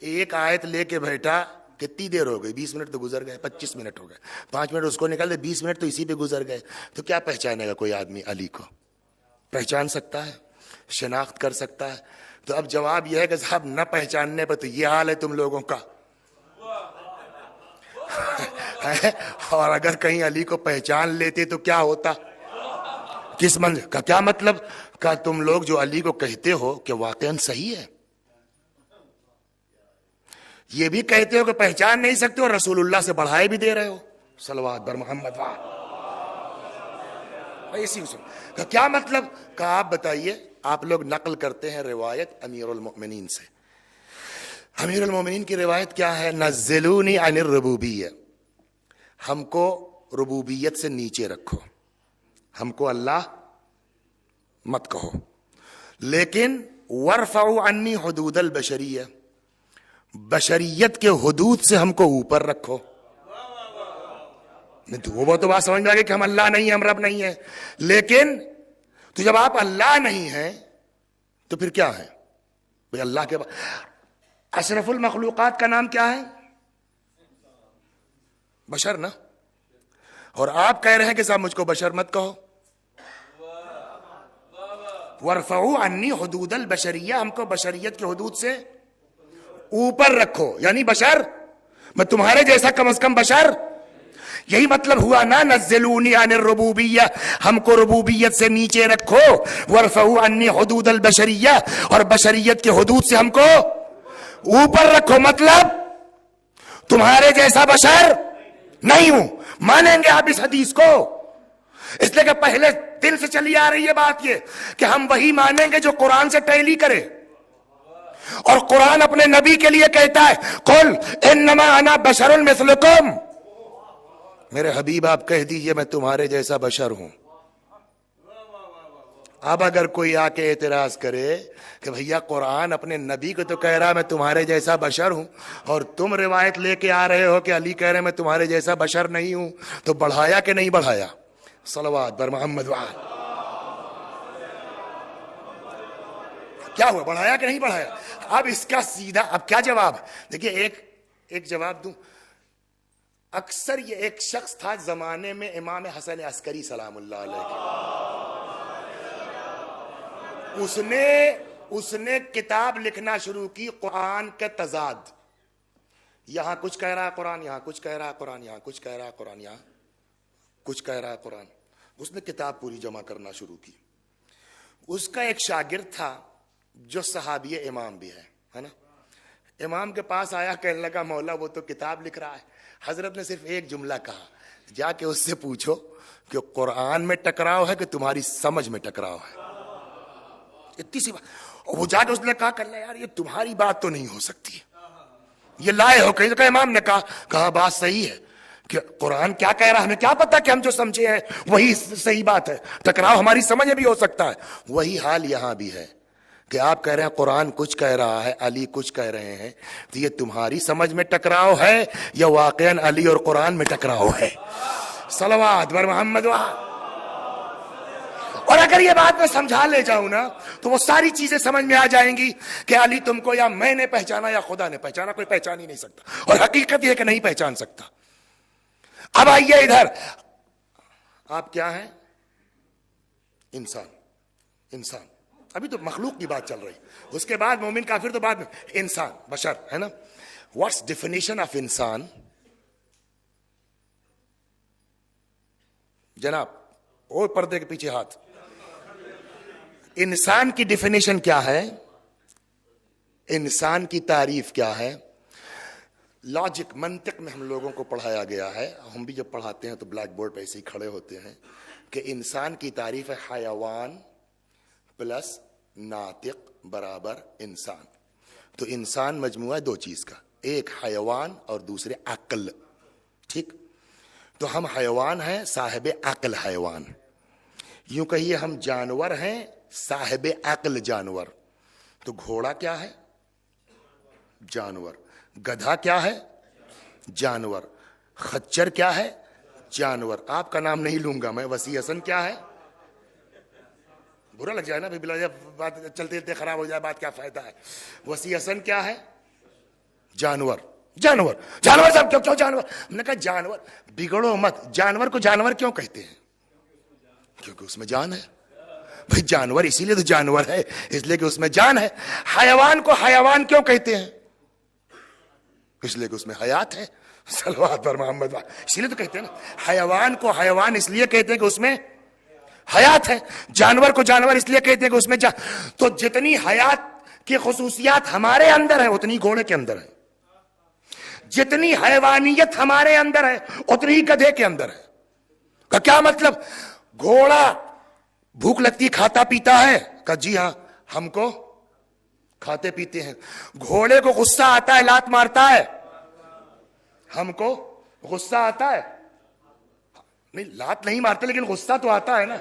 ایک آیت لے کے بیٹھا، کتنی دیر ہو گئی؟ 20 منٹ تو گزر گئے، 25 منٹ ہو گئے، 5 منٹ اس کو نکال دے، 20 منٹ تو اسی پہ گزر گئے. تو کیا پہچانے گا کوئی آدمی علی کو؟ پہچان سکتا ہے؟ شناخت کر سکتا ہے؟ تو اب جواب یہ ہے کہ صاحب نہ پہچاننے پر تو یہ حال ہے تم لوگوں کا. اور اگر کہیں علی کو پہچان لیتے تو کیا ہوتا؟ کس منظر کا کیا مطلب کہ تم لوگ جو علی کو کہتے ہو کہ واقعاً صحیح ہے، یہ بھی کہتے ہو کہ پہچان نہیں سکتے اور رسول اللہ سے بڑھائے بھی دے رہے ہو. صلوات بر محمد. اسی کا کیا مطلب کہ آپ بتائیے. آپ لوگ نقل کرتے ہیں روایت امیر المؤمنین سے. امیر المؤمنین کی روایت کیا ہے؟ نزلونی عن الربوبیہ، ہم کو ربوبیت سے نیچے رکھو، ہم کو اللہ مت کہو، لیکن ورفعوا عنی حدود البشریہ، بشریت کے حدود سے ہم کو اوپر رکھو. وہ تو بات سمجھ میں آ گئی کہ ہم اللہ نہیں ہیں، ہم رب نہیں ہیں. لیکن تو جب آپ اللہ نہیں ہیں تو پھر کیا ہے بھئی؟ اللہ کے اشرف المخلوقات کا نام کیا ہے؟ بشر نا. اور آپ کہہ رہے ہیں کہ صاحب مجھ کو بشر مت کہو. ورفعوا عنی حدود البشریہ، ہم کو بشریت کے حدود سے اوپر رکھو. یعنی بشر، میں تمہارے جیسا کم از کم بشر. یہی مطلب ہوا نا نزلونی عن الربوبیہ، ہم کو ربوبیت سے نیچے رکھو. ورفعوا عنی حدود البشریہ، اور بشریت کے حدود سے ہم کو اوپر رکھو. مطلب تمہارے جیسا بشر نہیں ہوں. مانیں گے آپ اس حدیث کو؟ اس لیے کہ پہلے دن سے چلی آ رہی ہے بات یہ کہ ہم وہی مانیں گے جو قرآن سے ٹیلی کرے. اور قرآن اپنے نبی کے لیے کہتا ہے قل انما انا بشر مثلکم، میرے حبیب آپ کہہ دیجئے میں تمہارے جیسا بشر ہوں. اب اگر کوئی آ کے اعتراض کرے کہ بھیا قرآن اپنے نبی کو تو کہہ رہا میں تمہارے جیسا بشر ہوں، اور تم روایت لے کے آ رہے ہو کہ علی کہہ رہے میں تمہارے جیسا بشر نہیں ہوں، تو بڑھایا کہ نہیں بڑھایا؟ صلوات بر محمد. کیا ہوا؟ بڑھایا کہ نہیں بڑھایا؟ اب اس کا سیدھا اب کیا جواب؟ دیکھیے ایک جواب دوں. اکثر یہ ایک شخص تھا زمانے میں امام حسن عسکری سلام اللہ علیہ، اس نے کتاب لکھنا شروع کی قرآن کے تضاد. یہاں کچھ کہہ رہا ہے قرآن، یہاں کچھ کہہ رہا ہے قرآن، یہاں کچھ کہہ رہا ہے قرآن، یہاں کچھ کہہ رہا ہے قرآن. اس نے کتاب پوری جمع کرنا شروع کی. اس کا ایک شاگرد تھا جو صحابی امام بھی ہے نا. امام کے پاس آیا، کہنے لگا مولا وہ تو کتاب لکھ رہا ہے، حضرت نے صرف ایک جملہ کہا, جا کے اس سے پوچھو کہ قرآن میں ٹکراؤ ہے کہ تمہاری سمجھ میں ٹکراؤ ہے. اتنی سی بات. وہ جا کے اس نے کہا کہ اللہ یار یہ تمہاری بات تو نہیں ہو سکتی, یہ لائے ہو کہیں. کہ امام نے کہا بات صحیح ہے کہ قرآن کیا کہہ رہا ہے ہمیں کیا پتا, کہ ہم جو سمجھے ہیں وہی صحیح بات ہے, ٹکراؤ ہماری سمجھ میں بھی ہو سکتا ہے. وہی حال یہاں بھی ہے کہ آپ کہہ رہے ہیں قرآن کچھ کہہ رہا ہے, علی کچھ کہہ رہے ہیں, تو یہ تمہاری سمجھ میں ٹکراؤ ہے یا واقعاً علی اور قرآن میں ٹکراؤ ہے؟ صلوات بر محمد. اور اگر یہ بات میں سمجھا لے جاؤں نا تو وہ ساری چیزیں سمجھ میں آ جائیں گی کہ علی تم کو یا میں نے پہچانا یا خدا نے پہچانا, کوئی پہچان ہی نہیں سکتا. اور حقیقت یہ کہ نہیں پہچان سکتا. اب آئیے ادھر, آپ کیا ہیں؟ انسان. انسان ابھی تو مخلوق کی بات چل رہی, اس کے بعد مومن کافر تو بعد میں. انسان بشر ہے نا. واٹس ڈیفینیشن آف انسان جناب؟ وہ پردے کے پیچھے ہاتھ. انسان کی ڈیفینیشن کیا ہے؟ انسان کی تعریف کیا ہے؟ لاجک منطق میں ہم لوگوں کو پڑھایا گیا ہے, ہم بھی جب پڑھاتے ہیں تو بلیک بورڈ پہ ایسے ہی کھڑے ہوتے ہیں کہ انسان کی تعریف ہے حیوان پلس ناطق برابر انسان. تو انسان مجموعہ دو چیز کا, ایک حیوان اور دوسرے عقل. ٹھیک, تو ہم حیوان ہیں, صاحب عقل حیوان. یوں کہیے ہم جانور ہیں, صاحب عقل جانور. تو گھوڑا کیا ہے؟ جانور. گدھا کیا ہے؟ جانور. خچر کیا ہے؟ جانور. آپ کا نام نہیں لوں گا میں. وسیع حسن کیا ہے؟ برا لگ جائے نا بلا بات چلتے چلتے خراب ہو جائے, بات کیا فائدہ ہے. وسیع حسن کیا ہے؟ جانور. جانور. جانور صاحب کیوں جانور؟ ہم نے کہا جانور بگڑو مت. جانور کو جانور کیوں کہتے ہیں؟ کیونکہ اس میں جان ہے. بھائی جانور اسی لیے تو جانور ہے, اس لیے کہ اس میں جان ہے. حیوان کو حیوان کیوں کہتے ہیں؟ اس لیے کہ اس میں حیات ہے. صلوات پر محمد. اسی لیے تو کہتے ہیں نا حیوان کو حیوان, اس لیے کہتے ہیں کہ اس میں حیات ہے. جانور کو جانور اس لیے کہتے ہیں کہ اس میں جان. تو جتنی حیات کی خصوصیات ہمارے اندر ہے اتنی گھوڑے کے اندر ہے. جتنی حیوانیت ہمارے اندر ہے اتنی ہی گدھے کے اندر ہے. کا کیا مطلب؟ گھوڑا بھوک لگتی کھاتا پیتا ہے, کہ جی ہاں ہم کو کھاتے پیتے ہیں. گھوڑے کو غصہ آتا ہے لات مارتا ہے, ہم کو غصہ آتا ہے نہیں, لات نہیں مارتے لیکن غصہ تو آتا ہے نا.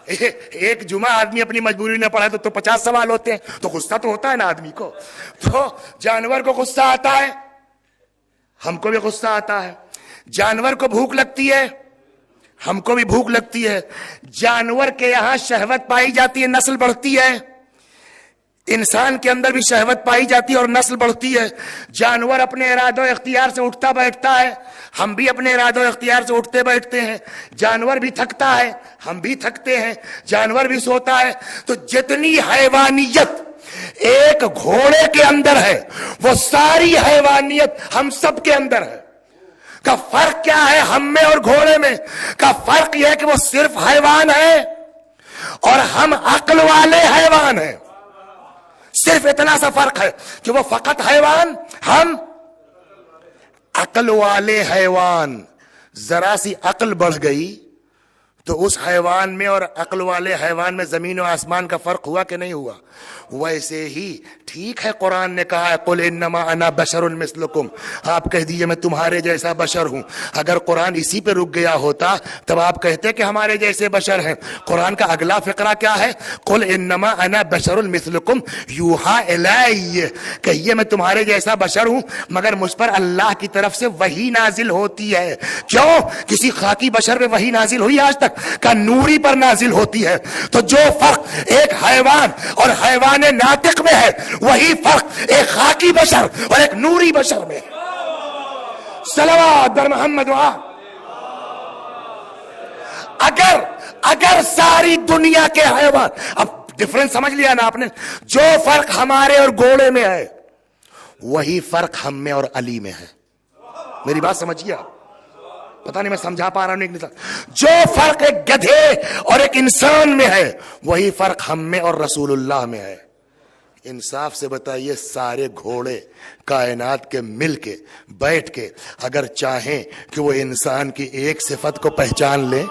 ایک جمعہ آدمی اپنی مجبوری نہ پڑھا تو 50 سوال ہوتے ہیں, تو غصہ تو ہوتا ہے نا آدمی کو. تو جانور کو غصہ آتا ہے, ہم کو بھی غصہ آتا ہے. جانور کو بھوک لگتی ہے, ہم کو بھی بھوک لگتی ہے. جانور کے یہاں شہوت پائی جاتی ہے, نسل بڑھتی ہے. انسان کے اندر بھی شہوت پائی جاتی ہے اور نسل بڑھتی ہے. جانور اپنے ارادہ و اختیار سے اٹھتا بیٹھتا ہے, ہم بھی اپنے ارادہ و اختیار سے اٹھتے بیٹھتے ہیں. جانور بھی تھکتا ہے, ہم بھی تھکتے ہیں. جانور بھی سوتا ہے. تو جتنی حیوانیت ایک گھوڑے کے اندر ہے وہ ساری حیوانیت ہم سب کے اندر ہے. کا فرق کیا ہے ہم میں اور گھوڑے میں؟ کا فرق یہ ہے کہ وہ صرف حیوان ہے اور ہم عقل والے حیوان ہیں. صرف اتنا سا فرق ہے کہ وہ فقط حیوان, ہم عقل والے حیوان. ذرا سی عقل بڑھ گئی تو اس حیوان میں اور عقل والے حیوان میں زمین و آسمان کا فرق ہوا کہ نہیں ہوا؟ ویسے ہی ٹھیک ہے قرآن نے کہا ہے قل انما انا بشر مثلکم, آپ کہہ دیجئے میں تمہارے جیسا بشر ہوں. اگر قرآن اسی پہ رک گیا ہوتا تب آپ کہتے کہ ہمارے جیسے بشر ہیں. قرآن کا اگلا فقرہ کیا ہے؟ قل انما انا بشر مثلکم یوحا الی, کہیے میں تمہارے جیسا بشر ہوں مگر مجھ پر اللہ کی طرف سے وحی نازل ہوتی ہے. کیوں؟ کسی خاکی بشر پہ وحی نازل ہوئی آج تک؟ کا نوری پر نازل ہوتی ہے. تو جو فرق ایک حیوان اور حیوان ناطق میں ہے وہی فرق ایک خاکی بشر اور ایک نوری بشر میں. صلوات بر محمد. اگر ساری دنیا کے حیوان, اب ڈفرنس سمجھ لیا نا آپ نے, جو فرق ہمارے اور گھوڑے میں ہے وہی فرق ہم میں اور علی میں ہے. میری بات سمجھیے آپ, پتہ نہیں میں سمجھا پا رہا ہوں نہیں. جو فرق ایک گدھے اور ایک انسان میں ہے وہی فرق ہم میں اور رسول اللہ میں ہے. انصاف سے بتائیے، سارے گھوڑے کائنات کے مل کے بیٹھ کے اگر چاہیں کہ وہ انسان کی ایک صفت کو پہچان لیں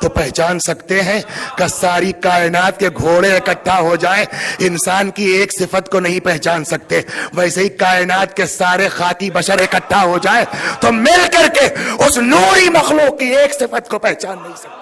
تو پہچان سکتے ہیں؟ کہ ساری کائنات کے گھوڑے اکٹھا ہو جائیں انسان کی ایک صفت کو نہیں پہچان سکتے، ویسے ہی کائنات کے سارے خاکی بشر اکٹھا ہو جائیں تو مل کر کے اس نوری مخلوق کی ایک صفت کو پہچان نہیں سکتے۔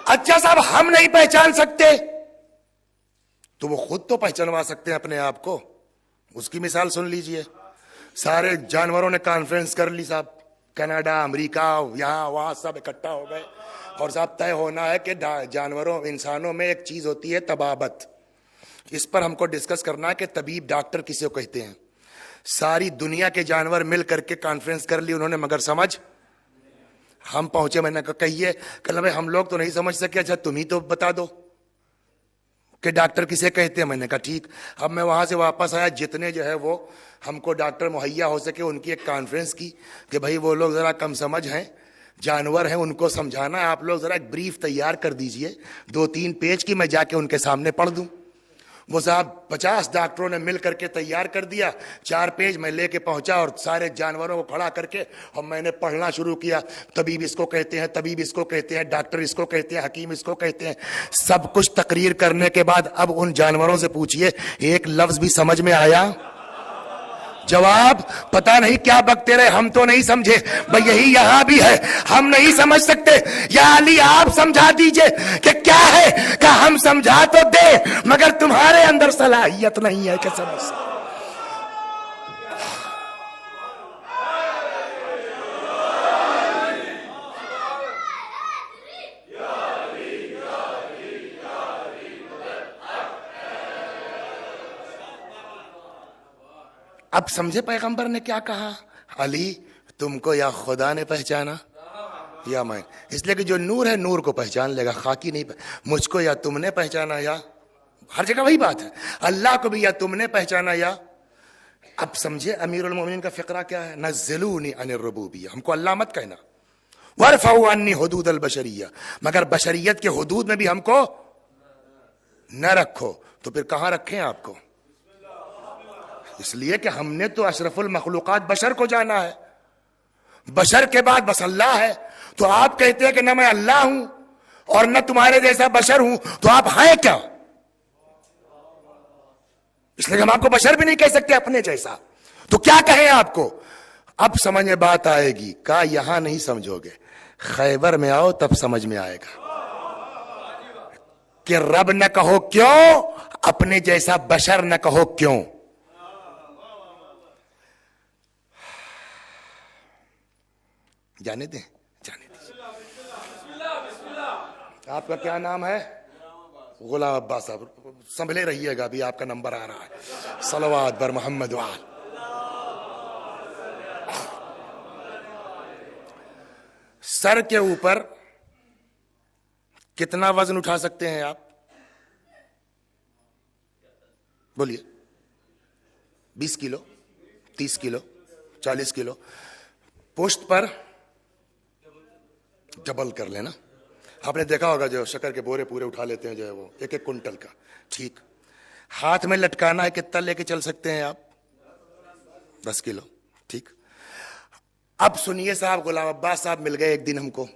اچھا صاحب ہم نہیں پہچان سکتے تو وہ خود تو پہچانوا سکتے ہیں اپنے آپ کو۔ اس کی مثال سن لیجئے، سارے جانوروں نے کانفرنس کر لی صاحب، کینیڈا، امریکہ، یہاں وہاں سب اکٹھا ہو گئے، اور صاحب طے ہونا ہے کہ جانوروں انسانوں میں ایک چیز ہوتی ہے طبابت، اس پر ہم کو ڈسکس کرنا ہے کہ طبیب ڈاکٹر کسے کہتے ہیں۔ ساری دنیا کے جانور مل کر کے کانفرنس کر لی انہوں نے، مگر سمجھ ہم پہنچے، میں نے کہا کہیے، کہ بھائی ہم لوگ تو نہیں سمجھ سکے، اچھا تم ہی تو بتا دو کہ ڈاکٹر کسے کہتے ہیں۔ میں نے کہا ٹھیک۔ اب میں وہاں سے واپس آیا، جتنے جو ہے وہ ہم کو ڈاکٹر مہیا ہو سکے ان کی ایک کانفرنس کی کہ بھائی وہ لوگ ذرا کم سمجھ ہیں، جانور ہیں، ان کو سمجھانا ہے، آپ لوگ ذرا ایک بریف تیار کر دیجئے 2-3 پیج کی، میں جا کے ان کے سامنے پڑھ دوں۔ وہ صاحب 50 ڈاکٹروں نے مل کر کے تیار کر دیا، 4 پیج میں لے کے پہنچا اور سارے جانوروں کو کھڑا کر کے اور میں نے پڑھنا شروع کیا۔ طبیب اس کو کہتے ہیں، طبیب اس کو کہتے ہیں، ڈاکٹر اس کو کہتے ہیں، حکیم اس کو کہتے ہیں۔ سب کچھ تقریر کرنے کے بعد اب ان جانوروں سے پوچھئے ایک لفظ بھی سمجھ میں آیا؟ جواب پتہ نہیں کیا بکتے رہے، ہم تو نہیں سمجھے۔ بھئی یہی یہاں بھی ہے، ہم نہیں سمجھ سکتے، یا علی آپ سمجھا دیجئے کہ کیا ہے، کہ ہم سمجھا تو دے مگر تمہارے اندر صلاحیت نہیں ہے کہ سمجھ سکتے۔ اب سمجھے پیغمبر نے کیا کہا؟ علی تم کو یا خدا نے پہچانا یا میں، اس لیے کہ جو نور ہے نور کو پہچان لے گا، خاکی نہیں مجھ کو یا تم نے پہچانا، یا ہر جگہ وہی بات ہے، اللہ کو بھی یا تم نے پہچانا یا۔ اب سمجھے امیر المومنین کا فقرہ کیا ہے؟ نزلونی عن الربوبیہ، ہم کو اللہ مت کہنا، وارفعوا عنی حدود البشریہ، مگر بشریت کے حدود میں بھی ہم کو نہ رکھو۔ تو پھر کہاں رکھیں آپ کو؟ اس لیے کہ ہم نے تو اشرف المخلوقات بشر کو جانا ہے، بشر کے بعد بس اللہ ہے۔ تو آپ کہتے ہیں کہ نہ میں اللہ ہوں اور نہ تمہارے جیسا بشر ہوں، تو آپ ہیں کیا؟ اس لیے ہم آپ کو بشر بھی نہیں کہہ سکتے اپنے جیسا، تو کیا کہیں آپ کو؟ اب سمجھ میں بات آئے گی۔ کہا یہاں نہیں سمجھو گے، خیبر میں آؤ تب سمجھ میں آئے گا کہ رب نہ کہو کیوں، اپنے جیسا بشر نہ کہو کیوں۔ جانے دیں، جانے دیں۔ آپ کا کیا نام ہے؟ غلام عباس صاحب، سنبھلے رہیے گا، ابھی آپ کا نمبر آ رہا ہے۔ صلوات بر محمد وآل۔ سر کے اوپر کتنا وزن اٹھا سکتے ہیں آپ؟ بولیے۔ 20 کلو، 30 کلو، 40 کلو۔ پشت پر ڈبل کر لینا۔ آپ نے دیکھا ہوگا جو شکر کے بورے پورے اٹھا لیتے ہیں جو ہے وہ 1 کنٹل کا، ٹھیک۔ ہاتھ میں لٹکانا ہے، کتنا لے کے چل سکتے ہیں آپ؟ 10 کلو، ٹھیک۔ اب سنیے صاحب، غلام عباس صاحب مل گئے ایک دن ہم کو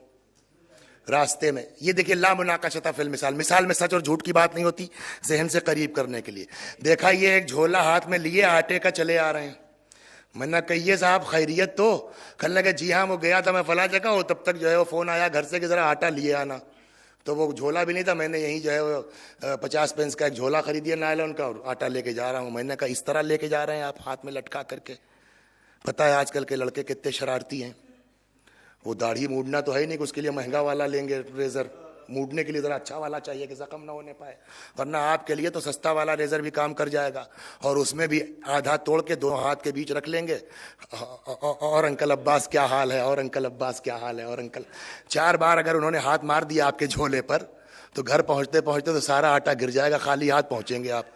راستے میں۔ یہ دیکھیے لا مناقشۃ فی المثال، مثال میں سچ اور جھوٹ کی بات نہیں ہوتی، ذہن سے قریب کرنے کے لیے۔ دیکھا یہ ایک جھولا ہاتھ میں لیے آٹے کا چلے آ رہے ہیں۔ میں نے کہیے صاحب خیریت تو؟ کہنے لگے جی ہاں وہ گیا تھا میں فلاں جگہ، وہ تب تک جو ہے وہ فون آیا گھر سے کہ ذرا آٹا لیے آنا۔ تو وہ جھولا بھی نہیں تھا، میں نے یہیں جو ہے وہ 50 پینس کا ایک جھولا خریدیا نائلون کا، اور آٹا لے کے جا رہا ہوں۔ میں نے کہا اس طرح لے کے جا رہے ہیں آپ ہاتھ میں لٹکا کر کے؟ پتہ ہے آج کل کے لڑکے کتنے شرارتی ہیں۔ وہ داڑھی موڑنا تو ہے ہی نہیں کہ اس کے لیے مہنگا والا لیں گے ریزر، موڑنے کے لیے ذرا اچھا والا چاہیے کہ زخم نہ ہونے پائے، ورنہ آپ کے لیے تو سستا والا ریزر بھی کام کر جائے گا، اور اس میں بھی آدھا توڑ کے 2 ہاتھ کے بیچ رکھ لیں گے۔ اور انکل عباس کیا حال ہے، اور انکل عباس کیا حال ہے، اور انکل 4 بار اگر انہوں نے ہاتھ مار دیا آپ کے جھولے پر تو گھر پہنچتے پہنچتے تو سارا آٹا گر جائے گا، خالی ہاتھ پہنچیں گے آپ۔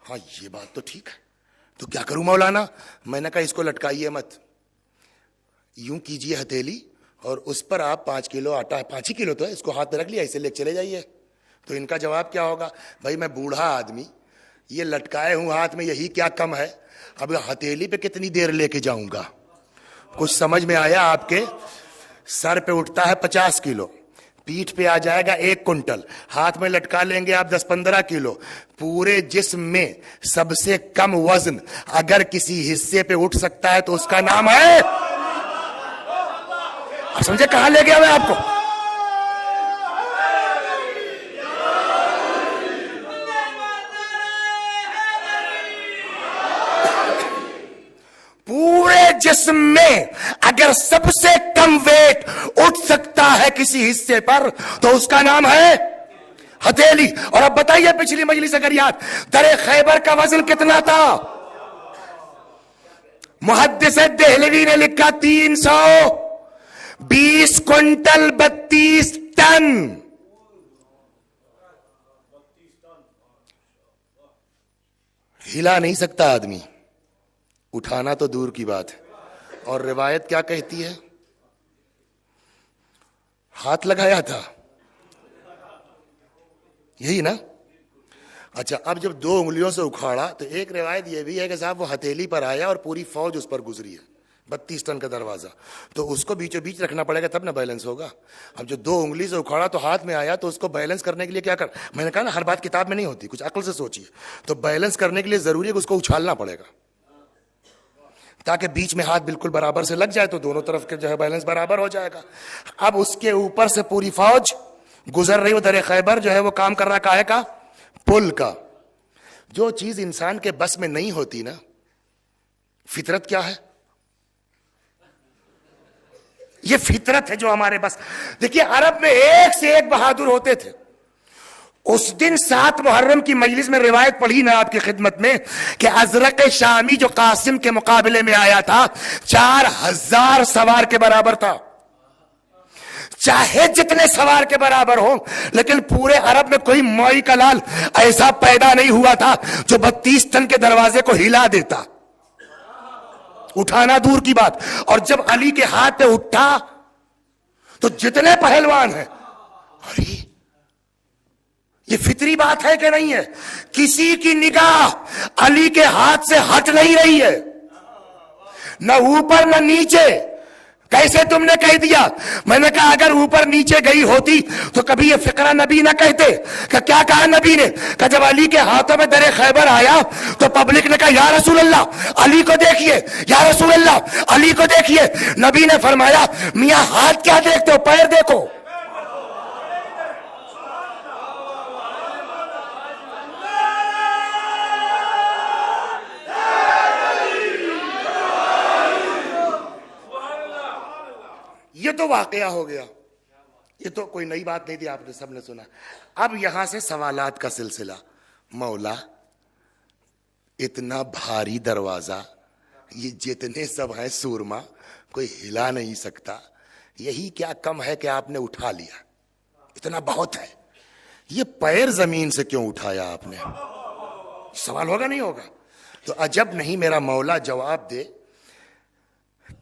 ہاں یہ بات تو ٹھیک ہے، تو کیا کروں مولانا؟ میں نے کہا اس کو لٹکائیے مت، یوں کیجئے ہتھیلی اور اس پر آپ 5 کلو آٹا، 5 ہی کلو تو ہے، اس کو ہاتھ میں رکھ لیا، اسے لے چلے جائیے۔ تو ان کا جواب کیا ہوگا؟ بھائی میں بوڑھا آدمی، یہ لٹکائے ہوں ہاتھ میں، یہی کیا کم ہے، اب ہتھیلی پہ کتنی دیر لے کے جاؤں گا؟ کچھ سمجھ میں آیا آپ کے؟ سر پہ اٹھتا ہے 50 کلو، پیٹھ پہ آ جائے گا 1 کنٹل، ہاتھ میں لٹکا لیں گے آپ 10-15 کلو، پورے جسم میں سب سے کم وزن اگر کسی حصے پہ اٹھ سکتا ہے تو اس کا نام ہے، آپ سمجھے کہاں لے گیا میں آپ کو؟ پورے جسم میں اگر سب سے کم ویٹ اٹھ سکتا ہے کسی حصے پر تو اس کا نام ہے ہتھیلی۔ اور اب بتائیے پچھلی مجلس اگر یاد، درے خیبر کا وزن کتنا تھا؟ محدث دہلوی نے لکھا 320 کنٹل 32 ٹن۔ ہلا نہیں سکتا آدمی، اٹھانا تو دور کی بات ہے۔ اور روایت کیا کہتی ہے؟ ہاتھ لگایا تھا، یہی نا؟ اچھا، اب جب 2 انگلیوں سے اکھاڑا تو ایک روایت یہ بھی ہے کہ صاحب وہ ہتھیلی پر آیا اور پوری فوج اس پر گزری ہے، 32 ٹن کا دروازہ، تو اس کو بیچوں بیچ رکھنا پڑے گا تب نہ بیلنس ہوگا۔ اب جو 2 انگلی سے اکھاڑا تو ہاتھ میں آیا، تو اس کو بیلنس کرنے کے لیے کیا کر، میں نے کہا نا ہر بات کتاب میں نہیں ہوتی، کچھ عقل سے سوچیے۔ تو بیلنس کرنے کے لیے ضروری ہے کہ اس کو اچھالنا پڑے گا تاکہ بیچ میں ہاتھ بالکل برابر سے لگ جائے، تو دونوں طرف کے جو ہے بیلنس برابر ہو جائے گا۔ اب اس کے اوپر سے پوری فوج گزر رہی، ادھر خیبر جو ہے وہ کام کر رہا کاہے کا؟ پل کا۔ جو چیز انسان کے بس میں نہیں ہوتی نا، فطرت کیا ہے؟ یہ فطرت ہے جو ہمارے بس۔ دیکھیے عرب میں ایک سے ایک بہادر ہوتے تھے۔ اس دن 7 محرم کی مجلس میں روایت پڑھی نا آپ کی خدمت میں کہ ازرق شامی جو قاسم کے مقابلے میں آیا تھا 4000 سوار کے برابر تھا۔ چاہے جتنے سوار کے برابر ہو، لیکن پورے عرب میں کوئی موئی کا لال ایسا پیدا نہیں ہوا تھا جو 32 ٹن کے دروازے کو ہلا دیتا، اٹھانا دور کی بات۔ اور جب علی کے ہاتھ پہ اٹھا تو جتنے پہلوان ہیں، ارے یہ فطری بات ہے کہ نہیں ہے؟ کسی کی نگاہ علی کے ہاتھ سے ہٹ نہیں رہی ہے، نہ اوپر نہ نیچے۔ کیسے تم نے کہہ دیا؟ میں نے کہا اگر اوپر نیچے گئی ہوتی تو کبھی یہ فقرہ نبی نہ کہتے۔ کہ کیا کہا نبی نے؟ کہ جب علی کے ہاتھوں میں درے خیبر آیا تو پبلک نے کہا یا رسول اللہ علی کو دیکھیے، یا رسول اللہ علی کو دیکھیے۔ نبی نے فرمایا میاں ہاتھ کیا دیکھتے ہو، پیر دیکھو۔ یہ تو واقعہ ہو گیا، یہ تو کوئی نئی بات نہیں تھی، آپ نے سب نے سنا۔ اب یہاں سے سوالات کا سلسلہ۔ مولا اتنا بھاری دروازہ، یہ جتنے سب ہیں سورما، کوئی ہلا نہیں سکتا، یہی کیا کم ہے کہ آپ نے اٹھا لیا، اتنا بہت ہے، یہ پیر زمین سے کیوں اٹھایا آپ نے؟ سوال ہوگا نہیں ہوگا؟ تو عجب نہیں میرا مولا جواب دے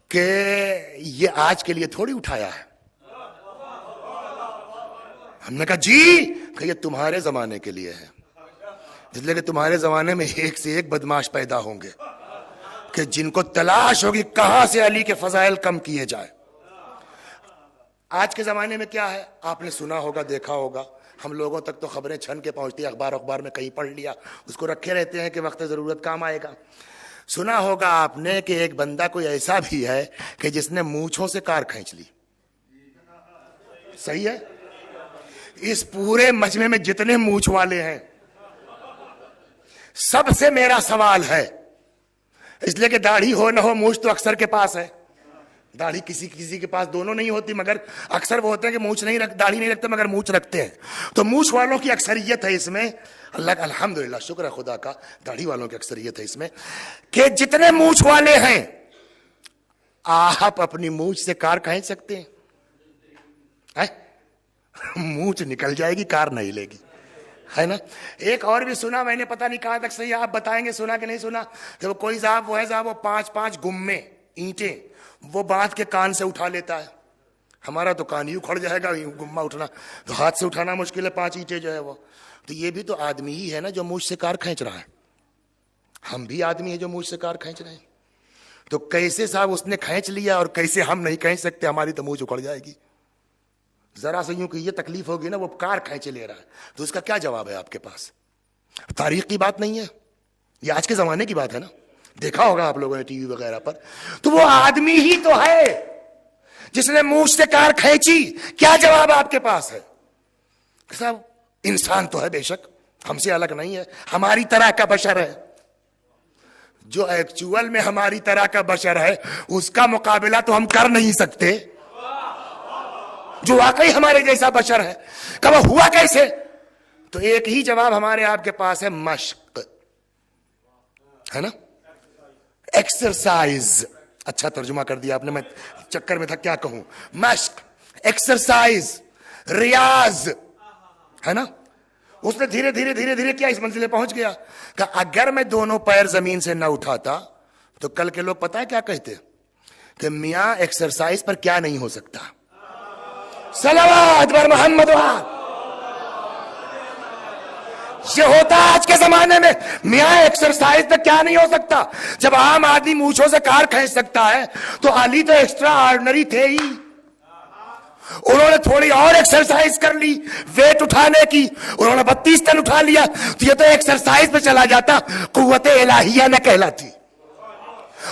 کہ یہ آج کے لیے تھوڑی اٹھایا ہے۔ ہم نے کہا جی، کہ یہ تمہارے زمانے کے لیے ہے، اس لیے کہ تمہارے زمانے میں ایک سے ایک بدماش پیدا ہوں گے کہ جن کو تلاش ہوگی کہاں سے علی کے فضائل کم کیے جائے۔ آج کے زمانے میں کیا ہے؟ آپ نے سنا ہوگا، دیکھا ہوگا، ہم لوگوں تک تو خبریں چھن کے پہنچتی، اخبار میں کہیں پڑھ لیا، اس کو رکھے رہتے ہیں کہ وقت ضرورت کام آئے گا۔ سنا ہوگا آپ نے کہ ایک بندہ کوئی ایسا بھی ہے کہ جس نے مونچھوں سے کار کھینچ لی۔ صحیح ہے؟ اس پورے مجمع میں جتنے مونچھ والے ہیں سب سے میرا سوال ہے، اس لیے کہ داڑھی ہو نہ ہو مونچھ تو اکثر کے پاس ہے۔ داڑھی کسی کسی کے پاس دونوں نہیں ہوتی، مگر اکثر وہ ہوتے ہیں کہ مونچھ نہیں رکھ، داڑھی نہیں رکھتے مگر مونچھ رکھتے ہیں۔ تو مونچھ والوں کی اکثریت ہے اس میں، اللہ کا الحمدللہ شکر ہے خدا کا، داڑھی والوں کی اکثریت ہے اس میں، کہ جتنے مونچھ والے ہیں آپ اپنی مونچھ سے کار کھینچ سکتے ہیں؟ مونچھ نکل جائے گی، کار نہیں لے گی۔ ہے نا. ایک اور بھی سنا میں نے, پتہ نہیں کہاں تک صحیح, آپ بتائیں گے سنا کہ نہیں سنا, کہ وہ کوئی صاحب وہ ہے صاحب, وہ 5 گمے اینٹیں وہ باندھ کے کان سے اٹھا لیتا ہے. ہمارا تو کان ہی اکھڑ جائے گا, گما اٹھنا تو ہاتھ سے اٹھانا مشکل ہے, 5 اینٹیں جو ہے وہ. تو یہ بھی تو آدمی ہی ہے نا جو مجھ سے کار کھینچ رہا ہے. ہم بھی آدمی ہیں جو مجھ سے کار کھینچ رہے ہیں. تو کیسے صاحب اس نے کھینچ لیا اور کیسے ہم نہیں کھینچ سکتے, ہماری تو منہ اکھڑ جائے گی. ذرا سے یوں کہ یہ تکلیف ہوگی نا, وہ کار کھینچے لے رہا ہے, تو اس کا کیا جواب ہے آپ کے پاس؟ تاریخ کی بات نہیں ہے, یہ آج کے زمانے کی بات ہے نا, دیکھا ہوگا آپ لوگوں نے ٹی وی وغیرہ پر. تو وہ آدمی ہی تو ہے جس نے منہ سے کار کھینچی. کیا جواب آپ کے پاس ہے؟ صاحب انسان تو ہے بے شک, ہم سے الگ نہیں ہے, ہماری طرح کا بشر ہے. جو ایکچوئل میں ہماری طرح کا بشر ہے اس کا مقابلہ تو ہم کر نہیں سکتے. جو واقعی ہمارے جیسا بشر ہے, کہ وہ ہوا کیسے؟ تو ایک ہی جواب ہمارے آپ کے پاس ہے, مشق ہے نا, ایکسرسائز. اچھا ترجمہ کر دیا آپ نے, میں چکر میں تھا کیا کہوں. مشق, ایکسرسائز, ریاض ہے نا. اس نے دھیرے دھیرے دھیرے دھیرے کیا اس منزل پہنچ گیا کہ اگر میں دونوں پیر زمین سے نہ اٹھاتا تو کل کے لوگ پتہ ہے کیا کہتے کہ میاں ایکسرسائز پر کیا نہیں ہو سکتا. صلوات بر محمد. یہ ہوتا آج کے زمانے میں, میاں ایکسرسائز پہ کیا نہیں ہو سکتا. جب عام آدمی مونچھوں سے کار کھینچ سکتا ہے تو علی تو ایکسٹرا آرڈنری تھے ہی. انہوں نے تھوڑی اور ایکسرسائز کر لی ویٹ اٹھانے کی, انہوں نے 32 ٹن اٹھا لیا, تو یہ تو ایکسرسائز پہ چلا جاتا, قوت الہیہ نہ کہلاتی.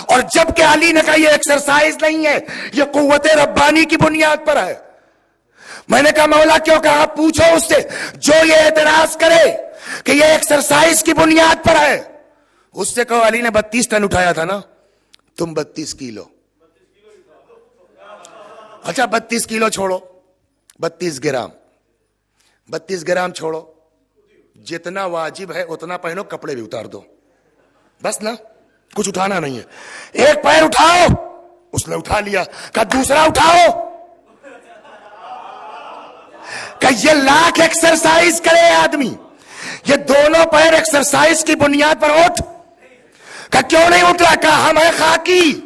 اور جب کہ علی نے کہا یہ ایکسرسائز نہیں ہے, یہ قوت ربانی کی بنیاد پر ہے. میں نے کہا مولا کیوں؟ کہا آپ پوچھو اس سے جو یہ اعتراض کرے کہ یہ ایکسرسائز کی بنیاد پر ہے. اس سے کہو علی نے 32 ٹن اٹھایا تھا نا, تم 32 کلو. اچھا 32 کلو چھوڑو, 32 گرام, 32 گرام چھوڑو, جتنا واجب ہے اتنا پہنو, کپڑے بھی اتار دو, بس نا, کچھ اٹھانا نہیں ہے. ایک پیر اٹھاؤ, اس نے اٹھا لیا. کہا دوسرا اٹھاؤ, کہ یہ لاکھ ایکسرسائز کرے آدمی, یہ دونوں پیر ایکسرسائز کی بنیاد پر اٹھ. کہ کیوں نہیں اٹھ رہا؟ کہا ہم ہیں خاکی,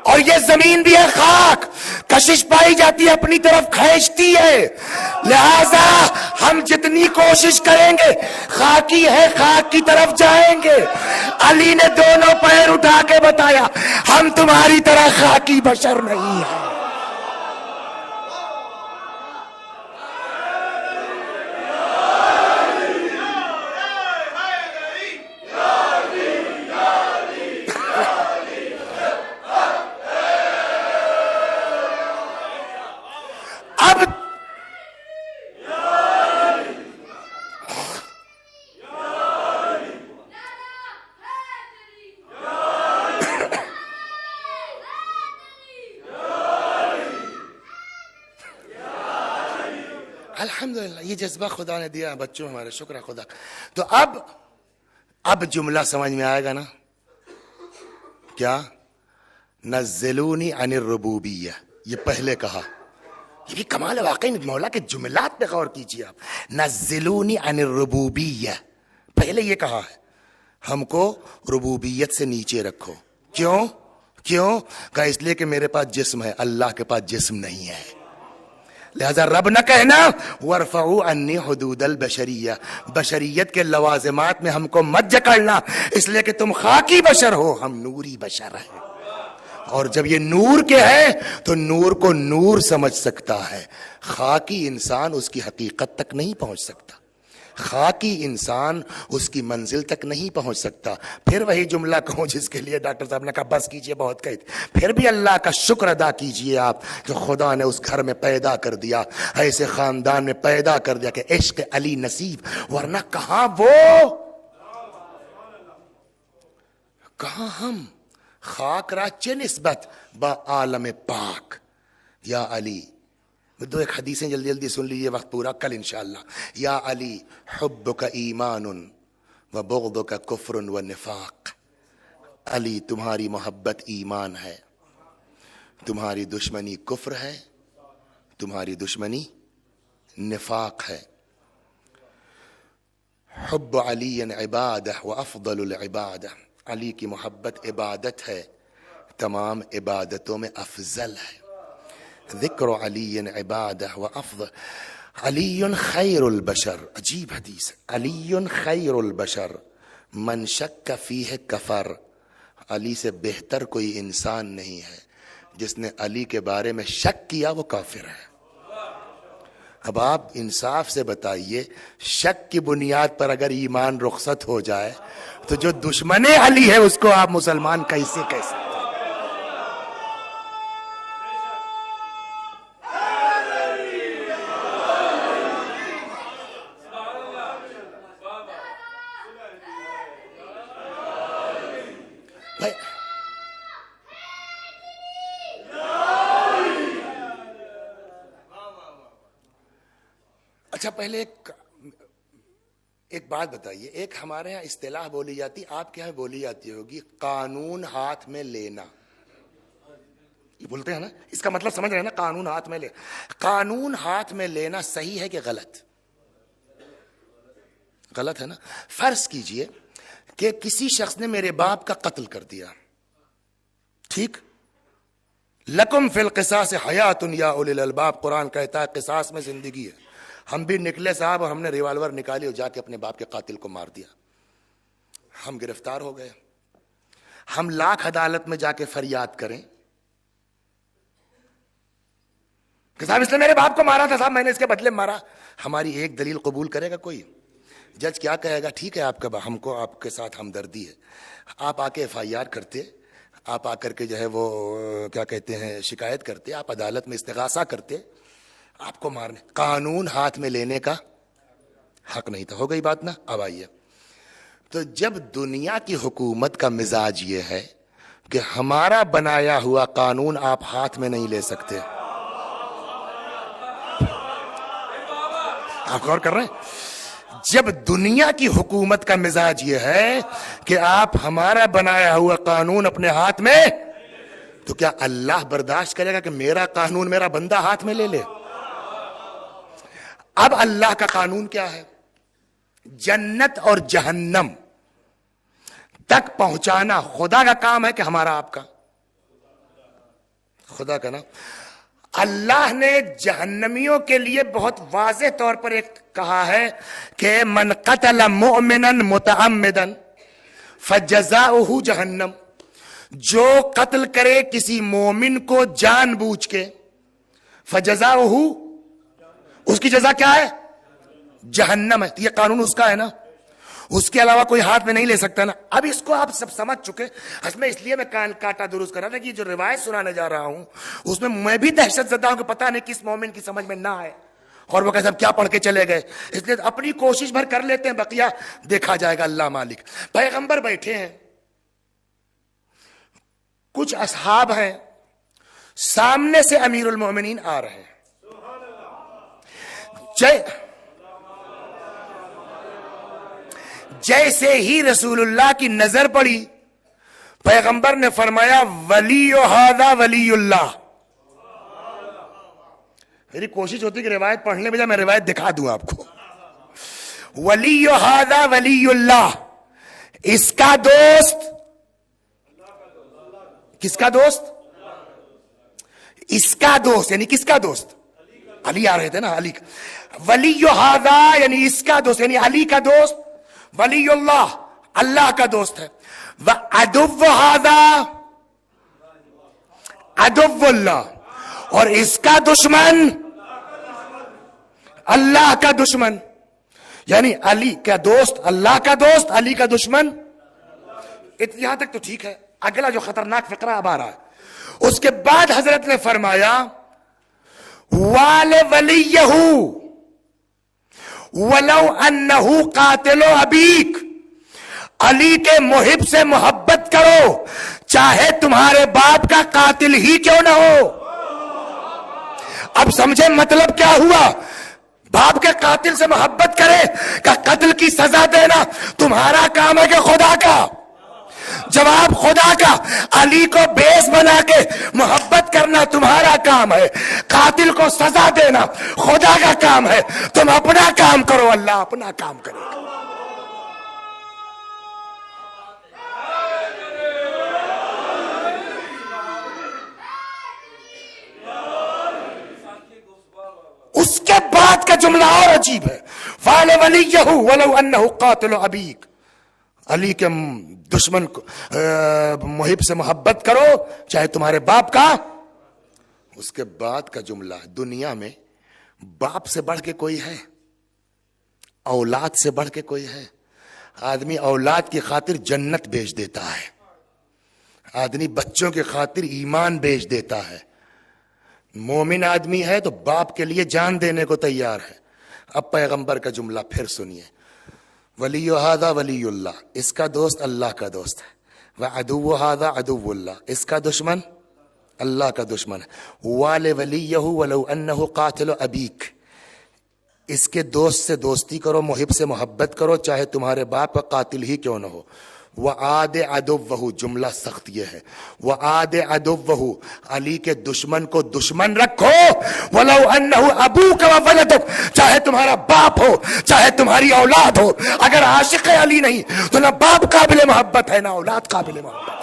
اور یہ زمین بھی ہے خاک, کشش پائی جاتی ہے اپنی طرف کھینچتی ہے, لہذا ہم جتنی کوشش کریں گے خاکی ہے خاک کی طرف جائیں گے. علی نے دونوں پیر اٹھا کے بتایا ہم تمہاری طرح خاکی بشر نہیں ہیں. الحمدللہ یہ جذبہ خدا نے دیا بچوں ہمارے, شکر ہے خدا. تو اب جملہ سمجھ میں آئے گا نا, کیا نزلونی عن الربوبیہ, یہ پہلے کہا. یہ بھی کمال ہے واقعی, مولا کے جملات پہ غور کیجیے آپ. نزلونی عن الربوبیہ, پہلے یہ کہا ہے ہم کو ربوبیت سے نیچے رکھو. کیوں؟ کہ اس لیے کہ میرے پاس جسم ہے, اللہ کے پاس جسم نہیں ہے, لہذا رب نہ کہنا وَارْفَعُوا عَنِّي حُدُودَ الْبَشَرِيَّةِ, بشریت کے لوازمات میں ہم کو مت جکڑنا, اس لیے کہ تم خاکی بشر ہو, ہم نوری بشر ہیں. اور جب یہ نور کے ہے تو نور کو نور سمجھ سکتا ہے, خاکی انسان اس کی حقیقت تک نہیں پہنچ سکتا, خاکی انسان اس کی منزل تک نہیں پہنچ سکتا. پھر وہی جملہ کہوں جس کے لیے ڈاکٹر صاحب نے کہا بس کیجئے, بہت کہتے, پھر بھی اللہ کا شکر ادا کیجئے آپ کہ خدا نے اس گھر میں پیدا کر دیا, ایسے خاندان میں پیدا کر دیا کہ عشق علی نصیب, ورنہ کہاں وہ, کہاں ہم. خاک را چه نسبت با عالم پاک یا علی. دو ایک حدیثیں جلدی جلدی سن لیجیے, وقت پورا, کل انشاءاللہ. یا علی حبک ایمان و بغضک کفر و نفاق. علی تمہاری محبت ایمان ہے, تمہاری دشمنی کفر ہے, تمہاری دشمنی نفاق ہے. حب علی عبادہ وافضل العبادہ، علی کی محبت عبادت ہے، تمام عبادتوں میں افضل ہے۔ ذکر علی عبادہ وافضل، علی خیر البشر، عجیب حدیث، علی خیر البشر من شک فیہ کفر، علی سے بہتر کوئی انسان نہیں ہے، جس نے علی کے بارے میں شک کیا وہ کافر ہے۔ اب آپ انصاف سے بتائیے، شک کی بنیاد پر اگر ایمان رخصت ہو جائے تو جو دشمن علی ہے اس کو آپ مسلمان کیسے کہہ سکتے ہیں؟ اچھا پہلے ایک بات بتائیے، ایک ہمارے ہاں اصطلاح بولی جاتی، آپ کے ہاں بولی جاتی ہوگی، قانون ہاتھ میں لینا، یہ بولتے ہیں نا، اس کا مطلب سمجھ رہے ہیں نا، قانون ہاتھ میں لے، قانون ہاتھ میں لینا صحیح ہے کہ غلط؟ غلط ہے نا۔ فرض کیجئے کہ کسی شخص نے میرے باپ کا قتل کر دیا، ٹھیک، لکم فی القصاص حیات یا اولی الالباب، قرآن کہتا ہے قصاص میں زندگی ہے۔ ہم بھی نکلے صاحب اور ہم نے ریوالور نکالی اور جا کے اپنے باپ کے قاتل کو مار دیا، ہم گرفتار ہو گئے، ہم لاکھ عدالت میں جا کے فریاد کریں کہ صاحب اس نے میرے باپ کو مارا تھا، صاحب میں نے اس کے بدلے مارا، ہماری ایک دلیل قبول کرے گا کوئی؟ جج کیا کہے گا؟ ٹھیک ہے، آپ کا ہم کو آپ کے ساتھ ہمدردی ہے، آپ آ کے FIR کرتے، آپ آ کر کے جو ہے وہ کیا کہتے ہیں شکایت کرتے، آپ عدالت میں استغاثہ کرتے، آپ کو مارنے، قانون ہاتھ میں لینے کا حق نہیں تھا۔ ہو گئی بات نا؟ اب آئیے، تو جب دنیا کی حکومت کا مزاج یہ ہے کہ ہمارا بنایا ہوا قانون آپ ہاتھ میں نہیں لے سکتے، آپ غور کر رہے ہیں؟ جب دنیا کی حکومت کا مزاج یہ ہے کہ آپ ہمارا بنایا ہوا قانون اپنے ہاتھ میں، تو کیا اللہ برداشت کرے گا کہ میرا قانون میرا بندہ ہاتھ میں لے لے؟ اب اللہ کا قانون کیا ہے؟ جنت اور جہنم تک پہنچانا خدا کا کام ہے کہ ہمارا آپ کا؟ خدا کا نا۔ اللہ نے جہنمیوں کے لیے بہت واضح طور پر ایک کہا ہے کہ من قتل مؤمنا متعمدا فجزاؤہ جہنم، جو قتل کرے کسی مومن کو جان بوجھ کے، فجزاؤہ، اس کی جزا کیا ہے؟ جہنم ہے۔ یہ قانون اس کا ہے نا، اس کے علاوہ کوئی ہاتھ میں نہیں لے سکتا نا۔ اب اس کو آپ سب سمجھ چکے، اس لیے میں کان کاٹا درست کر رہا تھا کہ جو روایت سنانے جا رہا ہوں اس میں میں بھی دہشت زدہ ہوں کہ پتہ نہیں کس مومن کی سمجھ میں نہ آئے اور وہ کہتے ہیں کیا پڑھ کے چلے گئے، اس لیے اپنی کوشش بھر کر لیتے ہیں، بقیہ دیکھا جائے گا، اللہ مالک۔ پیغمبر بیٹھے ہیں، کچھ اصحاب ہیں، سامنے سے امیر المومنین آ رہے ہیں، جیسے ہی رسول اللہ کی نظر پڑی، پیغمبر نے فرمایا ولی ھذا ولی اللہ۔ میری کوشش ہوتی کہ روایت پڑھنے بجائے میں روایت دکھا دوں آپ کو۔ ولی ھذا ولی اللہ، اس کا دوست، کس کا دوست؟ اس کا دوست یعنی کس کا دوست؟ علی آ رہے تھے نا، علی کا ولی ھذا یعنی اس کا دوست، یعنی علی کا دوست، ولی اللہ اللہ کا دوست ہے، وعدو ھذا عدو اللہ، اور اس کا دشمن اللہ کا دشمن، یعنی علی کا دوست اللہ کا دوست، علی کا دشمن۔ یہاں تک تو ٹھیک ہے، اگلا جو خطرناک فقرہ اب آ رہا ہے، اس کے بعد حضرت نے فرمایا وَلِوَلِيَّهُ وَلَوْ أَنَّهُ قَاتِلُ أَبِيكَ، علی کے محب سے محبت کرو چاہے تمہارے باپ کا قاتل ہی کیوں نہ ہو۔ اب سمجھے مطلب کیا ہوا؟ باپ کے قاتل سے محبت کرے کہ قتل کی سزا دینا تمہارا کام ہے کہ خدا کا؟ جواب خدا کا۔ علی کو بیس بنا کے محبت کرنا تمہارا کام ہے، قاتل کو سزا دینا خدا کا کام ہے۔ تم اپنا کام کرو، اللہ اپنا کام کرے گا۔ بعد کا جملہ اور عجیب ہے، فعل ولیہ ولو انہ قاتل ابیک، علی کے دشمن کو محب سے محبت کرو چاہے تمہارے باپ کا. اس کے بعد کا جملہ، دنیا میں باپ سے بڑھ کے کوئی ہے؟ اولاد سے بڑھ کے کوئی ہے؟ آدمی اولاد کی خاطر جنت بیچ دیتا ہے، آدمی بچوں کی خاطر ایمان بیچ دیتا ہے. مومن آدمی ہے تو باپ کے لیے جان دینے کو تیار ہے. اب پیغمبر کا جملہ پھر سنیے، ولی ھذا ولی اللہ، اس کا دوست اللہ کا دوست ہے، وعدو ھذا عدو اللہ، اس کا دشمن اللہ کا دشمن ہے. ولیہ ولو انہ قاتل ابیک، اس کے دوست سے دوستی کرو، محب سے محبت کرو چاہے تمہارے باپ کا قاتل ہی کیوں نہ ہو. وعاد عدوہ، جملہ سخت یہ ہے، وعاد عدوہ، علی کے دشمن کو دشمن رکھو، ولو انہ ابوک و ولدک، چاہے تمہارا باپ ہو چاہے تمہاری اولاد ہو. اگر عاشق علی نہیں تو نہ باپ قابل محبت ہے نہ اولاد قابل محبت ہے.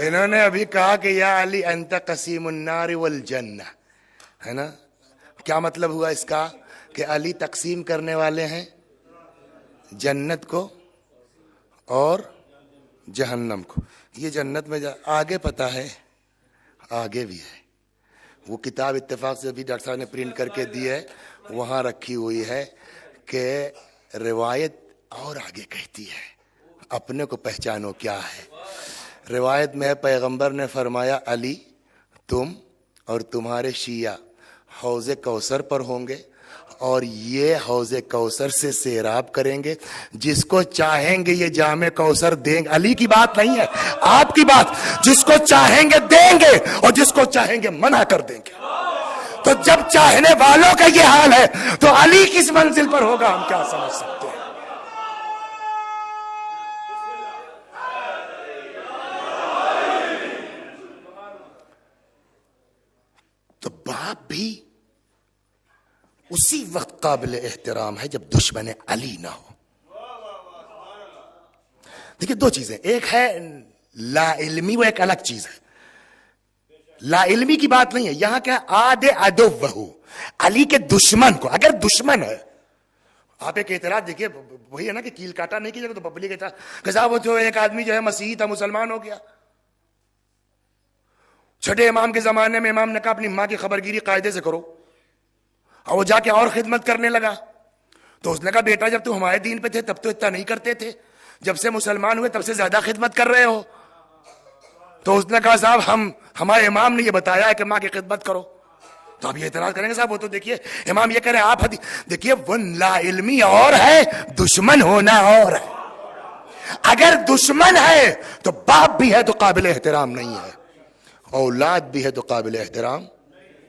انہوں نے ابھی کہا کہ یا علی انت قسیم النار والجنہ، ہے نا؟ کیا مطلب ہوا اس کا؟ کہ علی تقسیم کرنے والے ہیں جنت کو اور جہنم کو. یہ جنت میں آگے پتا ہے، آگے بھی ہے. وہ کتاب اتفاق سے بھی ڈاکٹر صاحب نے پرنٹ کر کے دی ہے، وہاں رکھی ہوئی ہے کہ روایت اور آگے کہتی ہے اپنے کو پہچانو کیا ہے. روایت میں پیغمبر نے فرمایا علی تم اور تمہارے شیعہ حوض کوثر پر ہوں گے اور یہ حوض کوثر سے سیراب کریں گے، جس کو چاہیں گے یہ جام کوثر دیں گے. علی کی بات نہیں ہے، آپ کی بات. جس کو چاہیں گے دیں گے اور جس کو چاہیں گے منع کر دیں گے. تو جب چاہنے والوں کا یہ حال ہے تو علی کس منزل پر ہوگا ہم کیا سمجھ سکتے ہیں. تو باپ بھی اسی وقت قابل احترام ہے جب دشمن علی نہ ہو. دیکھیے دو چیزیں، ایک ہے لا علمی، وہ ایک الگ چیز ہے. لا علمی کی بات نہیں ہے یہاں. کیا عاد عدوہ، علی کے دشمن کو اگر دشمن ہے. آپ ایک اعتراض دیکھیے، وہی ہے نا کہ کیل کاٹا نہیں کیجیے گا تو پبلک اعتراض کہ صاحب وہ جو ایک آدمی جو ہے مسیحی تھا مسلمان ہو گیا. چھٹے امام کے زمانے میں امام نے کہا اپنی ماں کی خبرگیری قاعدے سے کرو، اور وہ جا کے اور خدمت کرنے لگا. تو اس نے کہا بیٹا جب تم ہمارے دین پہ تھے تب تو اتنا نہیں کرتے تھے، جب سے مسلمان ہوئے تب سے زیادہ خدمت کر رہے ہو. تو اس نے کہا صاحب ہمارے امام نے یہ بتایا ہے کہ ماں کی خدمت کرو. تو آپ یہ اعتراض کریں گے صاحب وہ تو دیکھیے امام یہ کہہ رہے ہیں آپ دیکھیے وہ لا علمی اور ہے، دشمن ہونا اور ہے. اگر دشمن ہے تو باپ بھی ہے تو قابل احترام نہیں ہے، اولاد بھی ہے تو قابل احترام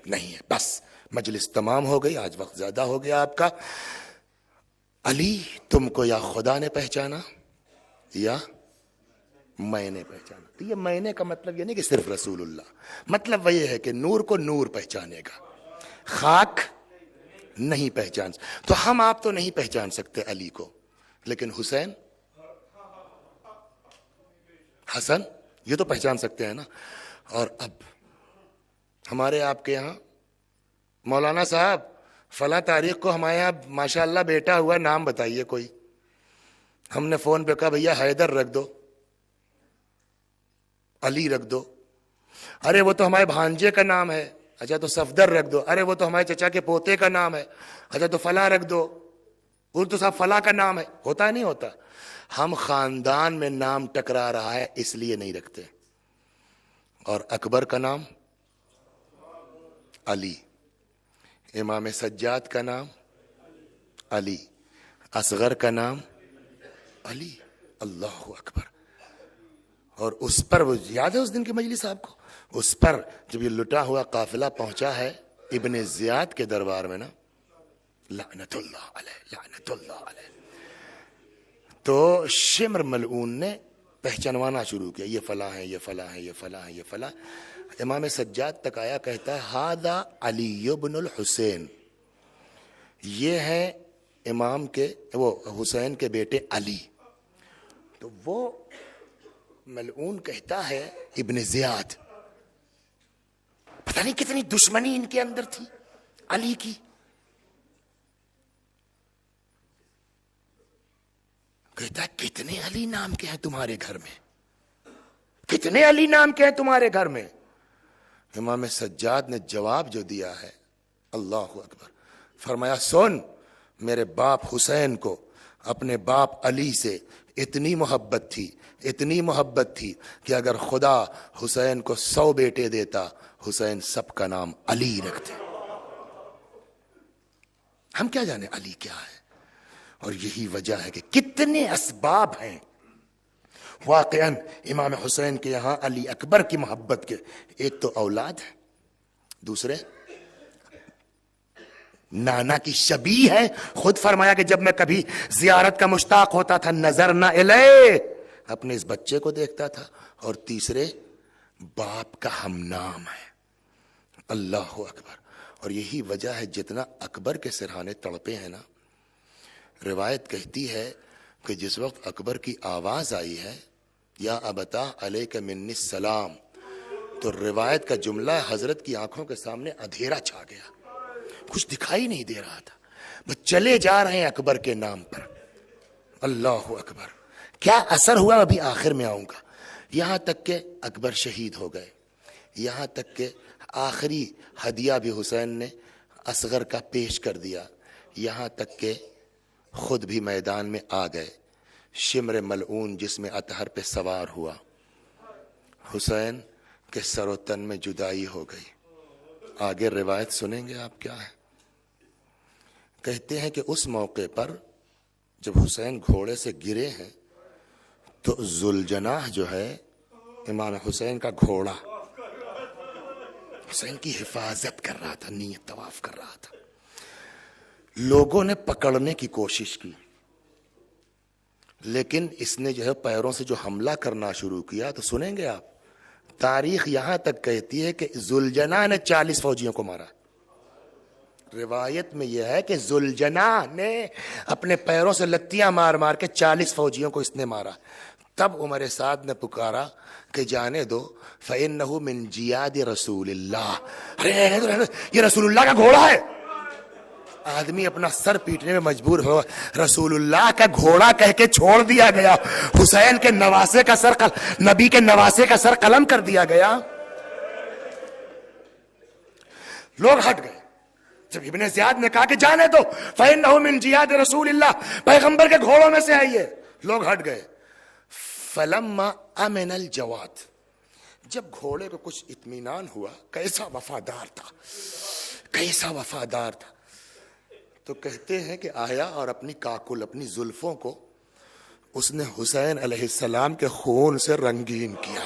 نہیں ہے. بس مجلس تمام ہو گئی، آج وقت زیادہ ہو گیا آپ کا. علی تم کو یا خدا نے پہچانا یا میں نے پہچانا. تو یہ میں نے کا مطلب یہ نہیں کہ صرف رسول اللہ، مطلب وہ یہ ہے کہ نور کو نور پہچانے گا، خاک نہیں پہچان. تو ہم آپ تو نہیں پہچان سکتے علی کو، لیکن حسین حسن یہ تو پہچان سکتے ہیں نا. اور اب ہمارے آپ کے یہاں مولانا صاحب فلاں تاریخ کو ہمارے یہاں ماشاءاللہ بیٹا ہوا، نام بتائیے کوئی. ہم نے فون پہ کہا بھیا حیدر رکھ دو، علی رکھ دو. ارے وہ تو ہمارے بھانجے کا نام ہے. اچھا تو صفدر رکھ دو. ارے وہ تو ہمارے چچا کے پوتے کا نام ہے. اچھا تو فلاں رکھ دو. وہ تو صاحب فلاں کا نام ہے. ہوتا ہے نہیں ہوتا. ہم خاندان میں نام ٹکرا رہا ہے اس لیے نہیں رکھتے. اور اکبر کا نام علی، امام سجاد کا نام علی، اصغر کا نام علی. اللہ اکبر. اور اس پر وہ یاد ہے اس دن کی مجلس آپ کو، اس پر جب یہ لٹا ہوا قافلہ پہنچا ہے ابن زیاد کے دربار میں نا لعنت اللہ علیہ لعنت اللہ علیہ، تو شمر ملعون نے پہچانوانا شروع کیا، یہ فلاں ہے، یہ فلاں ہے، یہ فلاں ہے، یہ فلاں۔ امام سجاد تک آیا، کہتا ہے ہذا علی بن الحسین، یہ ہے امام کے وہ حسین کے بیٹے علی۔ تو وہ ملعون کہتا ہے ابن زیاد، پتہ نہیں کتنی دشمنی ان کے اندر تھی علی کی۔ کہتا ہے کتنے علی نام کے ہیں تمہارے گھر میں، کتنے علی نام کے ہیں تمہارے گھر میں؟ امام سجاد نے جواب جو دیا ہے، اللہ اکبر، فرمایا سن، میرے باپ حسین کو اپنے باپ علی سے اتنی محبت تھی، اتنی محبت تھی کہ اگر خدا حسین کو 100 بیٹے دیتا، حسین سب کا نام علی رکھتے۔ ہم کیا جانے علی کیا ہے؟ اور یہی وجہ ہے کہ کتنے اسباب ہیں واقعاً امام حسین کے یہاں علی اکبر کی محبت کے۔ ایک تو اولاد ہے، دوسرے نانا کی شبیہ ہے، خود فرمایا کہ جب میں کبھی زیارت کا مشتاق ہوتا تھا نظر نہ الے، اپنے اس بچے کو دیکھتا تھا، اور تیسرے باپ کا ہم نام ہے۔ اللہ اکبر۔ اور یہی وجہ ہے جتنا اکبر کے سرہانے تڑپے ہیں نا، روایت کہتی ہے کہ جس وقت اکبر کی آواز آئی ہے یا ابتا علیک منی السلام، تو روایت کا جملہ حضرت کی آنکھوں کے سامنے اندھیرا چھا گیا، کچھ دکھائی نہیں دے رہا تھا، بس چلے جا رہے ہیں اکبر کے نام پر۔ اللہ اکبر، کیا اثر ہوا ابھی آخر میں آؤں گا۔ یہاں تک کہ اکبر شہید ہو گئے، یہاں تک کہ آخری ہدیہ بھی حسین نے اصغر کا پیش کر دیا، یہاں تک کہ خود بھی میدان میں آ گئے۔ شمر ملعون جس میں اطہر پہ سوار ہوا، حسین کے سر و تن میں جدائی ہو گئی۔ آگے روایت سنیں گے آپ، کیا ہے؟ کہتے ہیں کہ اس موقع پر جب حسین گھوڑے سے گرے ہیں تو ذوالجناح جو ہے امام حسین کا گھوڑا، حسین کی حفاظت کر رہا تھا، نیت طواف کر رہا تھا۔ لوگوں نے پکڑنے کی کوشش کی، لیکن اس نے جو ہے پیروں سے جو حملہ کرنا شروع کیا، تو سنیں گے آپ، تاریخ یہاں تک کہتی ہے کہ ذوالجناح نے 40 فوجیوں کو مارا۔ روایت میں یہ ہے کہ ذوالجناح نے اپنے پیروں سے لتیاں مار مار کے 40 فوجیوں کو اس نے مارا۔ تب عمر سعد نے پکارا کہ جانے دو، فَإِنَّهُ مِن جِيَادِ رسول اللہ، ارے یہ رسول اللہ کا گھوڑا ہے۔ آدمی اپنا سر پیٹنے میں مجبور ہو، رسول اللہ کا گھوڑا کہہ کے چھوڑ دیا گیا، حسین کے نواسے کا سر، نبی کے نواسے کا سر قلم کر دیا گیا۔ لوگ ہٹ گئے جب ابن زیاد نے کہا کہ جانے دو، فَإِنَّهُ مِن جِيَادِ رسول اللہ، پیغمبر کے گھوڑوں میں سے آئیے، لوگ ہٹ گئے۔ فَلَمَّا أَمِنَ الْجَوَادِ، جب گھوڑے کو کچھ اطمینان ہوا، کیسا وفادار تھا، کیسا وفادار تھا، تو کہتے ہیں کہ آیا اور اپنی کاکل، اپنی زلفوں کو اس نے حسین علیہ السلام کے خون سے رنگین کیا۔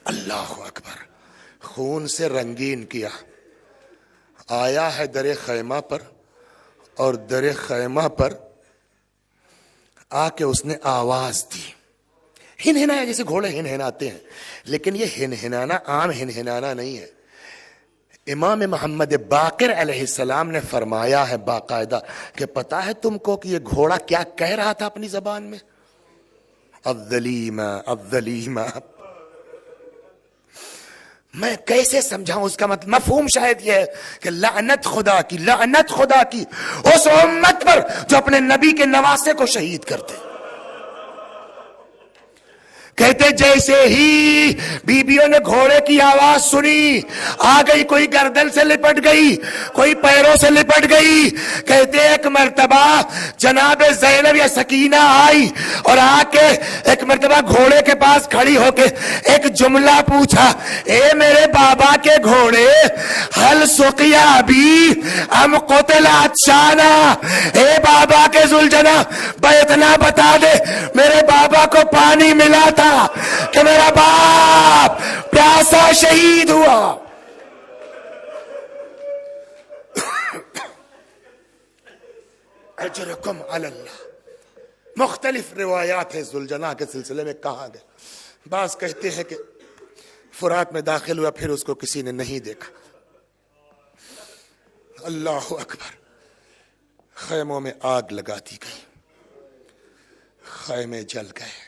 اللہ اکبر، خون سے رنگین کیا۔ آیا ہے در خیمہ پر، اور در خیمہ پر آ کے اس نے آواز دی، ہنہنایا، جیسے گھوڑے ہنہناتے ہیں، لیکن یہ ہنہنانا عام ہنہنانا نہیں ہے۔ امام محمد باقر علیہ السلام نے فرمایا ہے باقاعدہ کہ پتا ہے تم کو کہ یہ گھوڑا کیا کہہ رہا تھا اپنی زبان میں؟ الظلیمہ الظلیمہ۔ میں کیسے سمجھاؤں اس کا مفہوم شاید یہ ہے کہ لعنت خدا کی، لعنت خدا کی اس امت پر جو اپنے نبی کے نواسے کو شہید کرتے۔ کہتے جیسے ہی بیبیوں نے گھوڑے کی آواز سنی، آ گئی، کوئی گردن سے لپٹ گئی، کوئی پیروں سے لپٹ گئی۔ کہتے ایک مرتبہ جناب زینب یا سکینہ آئی اور آ کے ایک مرتبہ گھوڑے کے پاس کھڑی ہو کے ایک جملہ پوچھا، اے میرے بابا کے گھوڑے، ہل سقیا بھی ام قتل عطشانا، اے بابا کے ذوالجناح اتنا بتا دے میرے بابا کو پانی ملا تھا کہ میرا باپ پیاسا شہید ہوا۔ اجرکم علی اللہ. مختلف روایات ہیں ذوالجناح کے سلسلے میں کہا گیا. بعض کہتے ہیں کہ فرات میں داخل ہوا پھر اس کو کسی نے نہیں دیکھا. اللہ اکبر. خیموں میں آگ لگا دی گئی, خیمے جل گئے,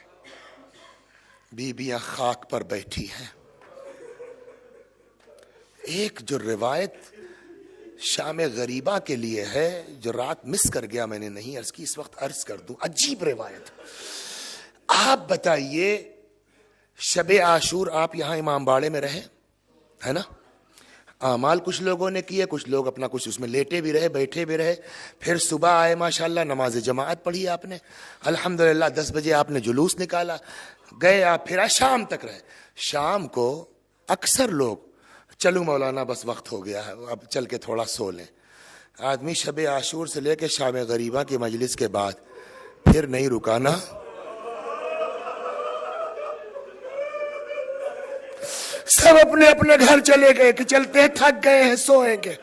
بیبیاں خاک پر بیٹھی ہیں. ایک جو روایت شام غریبہ کے لیے ہے جو رات مس کر گیا میں نے نہیں عرض کی, اس وقت عرض کر دوں. عجیب روایت. آپ بتائیے شب عاشور آپ یہاں امام باڑے میں رہے ہے نا, اعمال کچھ لوگوں نے کیے, کچھ لوگ اپنا کچھ اس میں لیٹے بھی رہے بیٹھے بھی رہے, پھر صبح آئے ماشاءاللہ نماز جماعت پڑھی آپ نے الحمدللہ, 10 بجے آپ نے جلوس نکالا, گئے آپ پھر شام تک رہے. شام کو اکثر لوگ چلو مولانا بس وقت ہو گیا ہے اب چل کے تھوڑا سو لیں. آدمی شب عاشور سے لے کے شام غریبہ کی مجلس کے بعد پھر نہیں رکانا, سب اپنے اپنے گھر چلے گئے کہ چلتے ہیں تھک گئے ہیں سوئیں گے.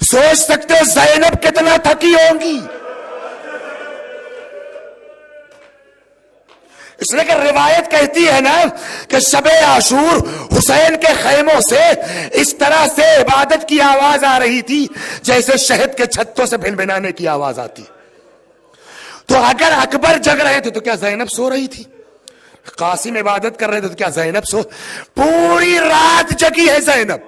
سوچ سکتے ہو زینب کتنا تھکی ہوں گی. اس لیے کہ روایت کہتی ہے نا کہ شب عاشور حسین کے خیموں سے اس طرح سے عبادت کی آواز آ رہی تھی جیسے شہد کے چھتوں سے بھن بھنانے کی آواز آتی. تو اگر اکبر جگ رہے تھے تو کیا زینب سو رہی تھی؟ قاسم عبادت کر رہے تھے تو کیا زینب سو؟ پوری رات جگی ہے زینب,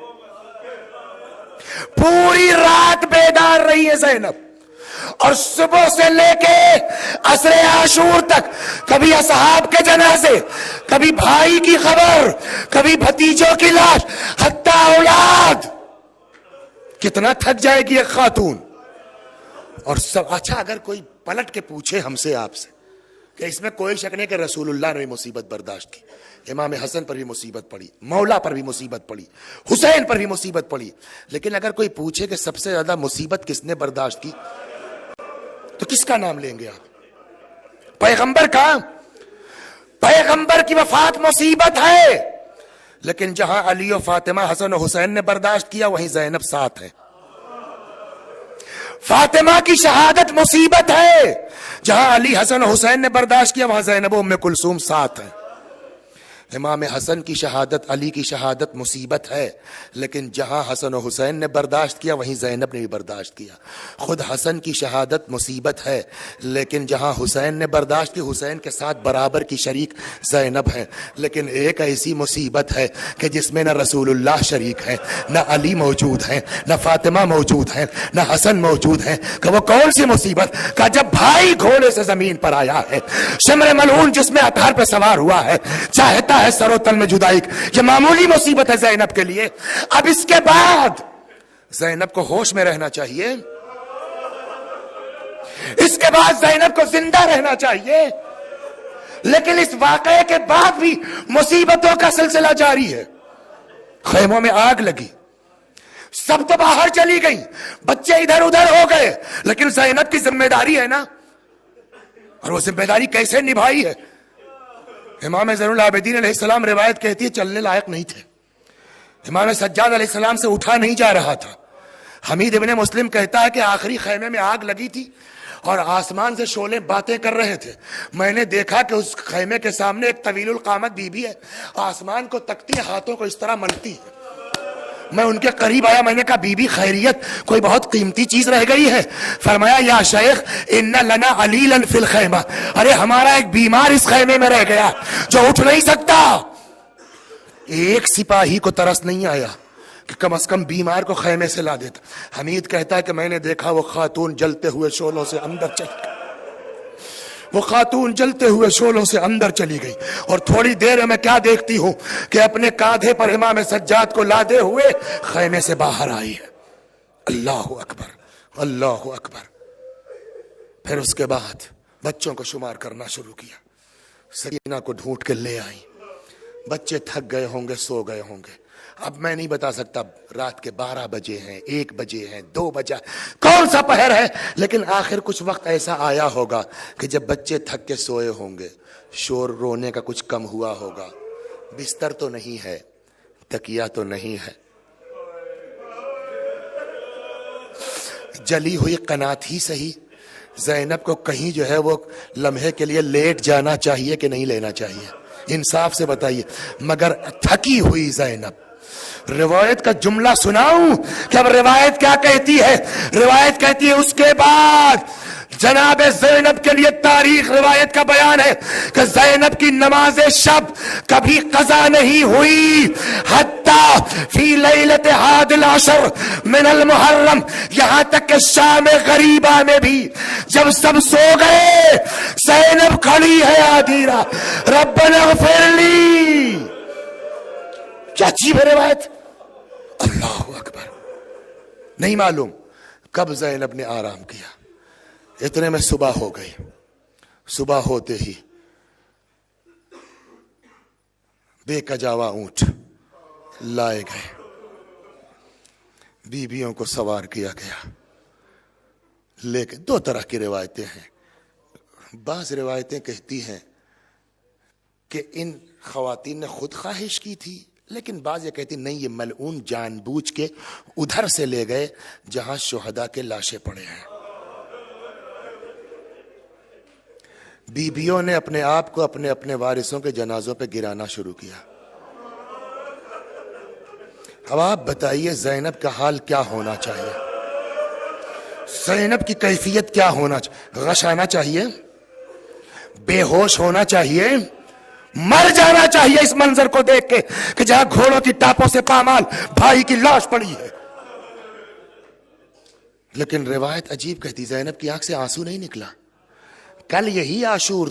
پوری رات بیدار رہی ہے زینب, اور صبح سے لے کے عصر عاشور تک کبھی اصحاب کے جنازے, کبھی بھائی کی خبر, کبھی بھتیجوں کی لاش, حتی اولاد. کتنا تھک جائے گی ایک خاتون. اور سب اچھا اگر کوئی پلٹ کے پوچھے ہم سے آپ سے کہ اس میں کوئی شک نہیں کہ رسول اللہ نے بھی مصیبت برداشت کی, امام حسن پر بھی مصیبت پڑی, مولا پر بھی مصیبت پڑی, حسین پر بھی مصیبت پڑی, لیکن اگر کوئی پوچھے کہ سب سے زیادہ مصیبت کس نے برداشت کی تو کس کا نام لیں گے آپ؟ پیغمبر کا. پیغمبر کی وفات مصیبت ہے, لیکن جہاں علی و فاطمہ حسن و حسین نے برداشت کیا وہیں زینب ساتھ ہے. فاطمہ کی شہادت مصیبت ہے, جہاں علی حسن و حسین نے برداشت کیا وہاں زینب و ام کلثوم ساتھ ہیں. امام حسن کی شہادت, علی کی شہادت مصیبت ہے, لیکن جہاں حسن و حسین نے برداشت کیا وہیں زینب نے بھی برداشت کیا. خود حسن کی شہادت مصیبت ہے, لیکن جہاں حسین نے برداشت کی حسین کے ساتھ برابر کی شریک زینب ہیں. لیکن ایک ایسی مصیبت ہے کہ جس میں نہ رسول اللہ شریک ہیں, نہ علی موجود ہیں, نہ فاطمہ موجود ہیں, نہ حسن موجود ہیں. کہ وہ کون سی مصیبت؟ کہ جب بھائی گھوڑے سے زمین پر آیا ہے, شمر ملعون جس میں اطہار پہ سوار ہوا ہے, چاہتا ہے سر و تن میں جدائی. یہ معمولی مصیبت ہے زینب کے لیے. اب اس کے بعد زینب کو ہوش میں رہنا چاہیے, اس کے بعد زینب کو زندہ رہنا چاہیے, لیکن اس واقعے کے بعد بھی مصیبتوں کا سلسلہ جاری ہے. خیموں میں آگ لگی, سب تو باہر چلی گئی, بچے ادھر ادھر ہو گئے, لیکن زینب کی ذمہ داری ہے نا, اور وہ ذمہ داری کیسے نبھائی ہے؟ امام زین العابدین علیہ السلام روایت کہتی ہے چلنے لائق نہیں تھے, امام سجاد علیہ السلام سے اٹھا نہیں جا رہا تھا. حمید ابن مسلم کہتا ہے کہ آخری خیمے میں آگ لگی تھی اور آسمان سے شعلے باتیں کر رہے تھے. میں نے دیکھا کہ اس خیمے کے سامنے ایک طویل القامت بی بی ہے, آسمان کو تکتی ہے, ہاتھوں کو اس طرح ملتی ہے. میں ان کے قریب آیا, میں نے کہا بی بی خیریت, کوئی بہت قیمتی چیز رہ گئی ہے؟ فرمایا یا شیخ ان لنا علیلا فی الخیمہ, ارے ہمارا ایک بیمار اس خیمے میں رہ گیا جو اٹھ نہیں سکتا. ایک سپاہی کو ترس نہیں آیا کہ کم از کم بیمار کو خیمے سے لا دیتا. حمید کہتا ہے کہ میں نے دیکھا وہ خاتون جلتے ہوئے شعلوں سے اندر چلی گئی, وہ خاتون جلتے ہوئے شعلوں سے اندر چلی گئی, اور تھوڑی دیر میں کیا دیکھتی ہوں کہ اپنے کاندھے پر امام سجاد کو لادے ہوئے خیمے سے باہر آئی ہے. اللہ اکبر, اللہ اکبر. پھر اس کے بعد بچوں کو شمار کرنا شروع کیا, سکینہ کو ڈھونڈ کے لے آئی. بچے تھک گئے ہوں گے, سو گئے ہوں گے. اب میں نہیں بتا سکتا رات کے 12 بجے ہیں, 1 بجے ہیں, 2 بجے, کون سا پہر ہے, لیکن آخر کچھ وقت ایسا آیا ہوگا کہ جب بچے تھک کے سوئے ہوں گے, شور رونے کا کچھ کم ہوا ہوگا. بستر تو نہیں ہے, تکیہ تو نہیں ہے, جلی ہوئی قنات ہی صحیح, زینب کو کہیں جو ہے وہ لمحے کے لیے لیٹ جانا چاہیے کہ نہیں لینا چاہیے؟ انصاف سے بتائیے. مگر تھکی ہوئی زینب. روایت کا جملہ سناؤں کہ اب روایت کیا کہتی ہے؟ روایت کہتی ہے اس کے بعد جناب زینب کے لیے تاریخ روایت کا بیان ہے کہ زینب کی نماز شب کبھی قضا نہیں ہوئی حتی فی لیلت حاد العشر من المحرم، یہاں تک کہ شام غریبہ میں بھی جب سب سو گئے زینب کھڑی ہے آدھی رات، ربنا اغفر لی. کیا عجیب ہے روایت. اللہ اکبر. نہیں معلوم کب زینب نے آرام کیا. اتنے میں صبح ہو گئی. صبح ہوتے ہی بے کجاوا اونٹ لائے گئے، بیویوں کو سوار کیا گیا. لیکن دو طرح کی روایتیں ہیں. بعض روایتیں کہتی ہیں کہ ان خواتین نے خود خواہش کی تھی، لیکن بعض یہ کہتی نہیں، یہ ملعون جان بوجھ کے ادھر سے لے گئے جہاں شہداء کے لاشیں پڑے ہیں. بیویوں نے اپنے آپ کو اپنے اپنے وارثوں کے جنازوں پہ گرانا شروع کیا. اب آپ بتائیے زینب کا حال کیا ہونا چاہیے؟ زینب کی کیفیت کیا ہونا چاہیے؟ غش آنا چاہیے، بے ہوش ہونا چاہیے، مر جانا چاہیے اس منظر کو دیکھ کے کہ جہاں گھوڑوں کی ٹاپوں سے پامال بھائی کی لاش پڑی ہے. لیکن روایت عجیب کہتی زینب کی آنکھ سے آنسو نہیں نکلا. کل یہی عاشور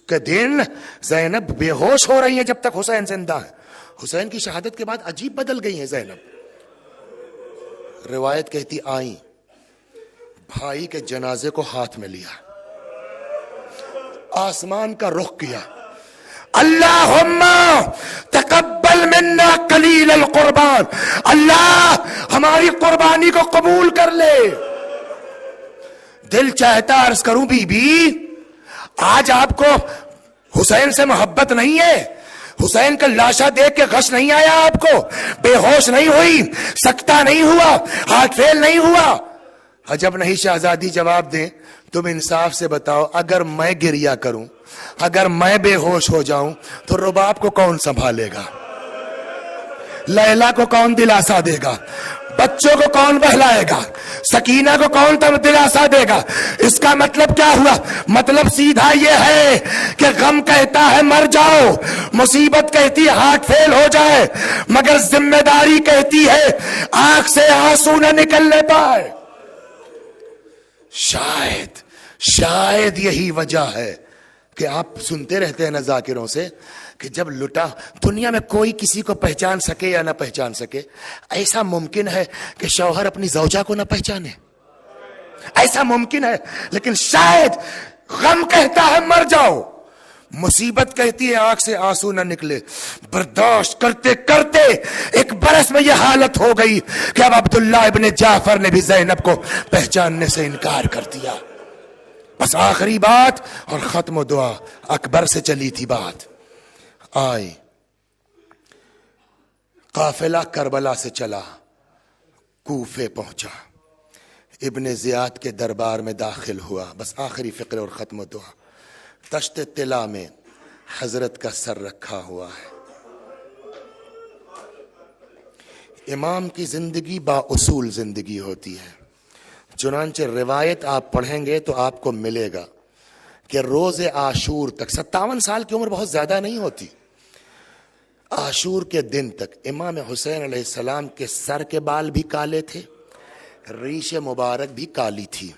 کے دن زینب بے ہوش ہو رہی ہیں جب تک حسین زندہ ہے. حسین کی شہادت کے بعد عجیب بدل گئی ہیں زینب. روایت کہتی آئیں، بھائی کے جنازے کو ہاتھ میں لیا، آسمان کا رخ کیا، اللہم تقبل منا قلیل القربان، اللہ ہماری قربانی کو قبول کر لے. دل چاہتا عرض کروں بی بی، آج آپ کو حسین سے محبت نہیں ہے؟ حسین کا لاشا دیکھ کے غش نہیں آیا آپ کو؟ بے ہوش نہیں ہوئی؟ سکتہ نہیں ہوا؟ ہاتھ فیل نہیں ہوا؟ عجب نہیں شہزادی جواب دیں. تم انصاف سے بتاؤ، اگر میں گریا کروں، اگر میں بے ہوش ہو جاؤں تو رباب کو کون سنبھالے گا؟ لیلا کو کون دلاسا دے گا؟ بچوں کو کون بہلائے گا؟ سکینہ کو کون دلاسا دے گا؟ اس کا مطلب کیا ہوا؟ مطلب سیدھا یہ ہے کہ غم کہتا ہے مر جاؤ، مصیبت کہتی ہے ہاتھ فیل ہو جائے، مگر ذمہ داری کہتی ہے آنکھ سے آنسو نہ نکلنے پائے. شاید یہی وجہ ہے کہ آپ سنتے رہتے ہیں نا ذاکروں سے کہ جب لٹا دنیا میں کوئی کسی کو پہچان سکے یا نہ پہچان سکے، ایسا ممکن ہے کہ شوہر اپنی زوجہ کو نہ پہچانے، ایسا ممکن ہے. لیکن شاید غم کہتا ہے مر جاؤ، مصیبت کہتی ہے آنکھ سے آنسو نہ نکلے. برداشت کرتے کرتے ایک برس میں یہ حالت ہو گئی کہ اب عبداللہ ابن جعفر نے بھی زینب کو پہچاننے سے انکار کر دیا. بس آخری بات اور ختم و دعا. اکبر سے چلی تھی بات. آئے قافلہ کربلا سے چلا، کوفے پہنچا، ابن زیاد کے دربار میں داخل ہوا. بس آخری فقرے اور ختم و دعا. تشت طلا میں حضرت کا سر رکھا ہوا ہے. امام کی زندگی با اصول زندگی ہوتی ہے. چنانچہ روایت آپ پڑھیں گے تو آپ کو ملے گا کہ روز عاشور تک، 57 سال کی عمر بہت زیادہ نہیں ہوتی، عاشور کے دن تک امام حسین علیہ السلام کے سر کے بال بھی کالے تھے، ریش مبارک بھی کالی تھی.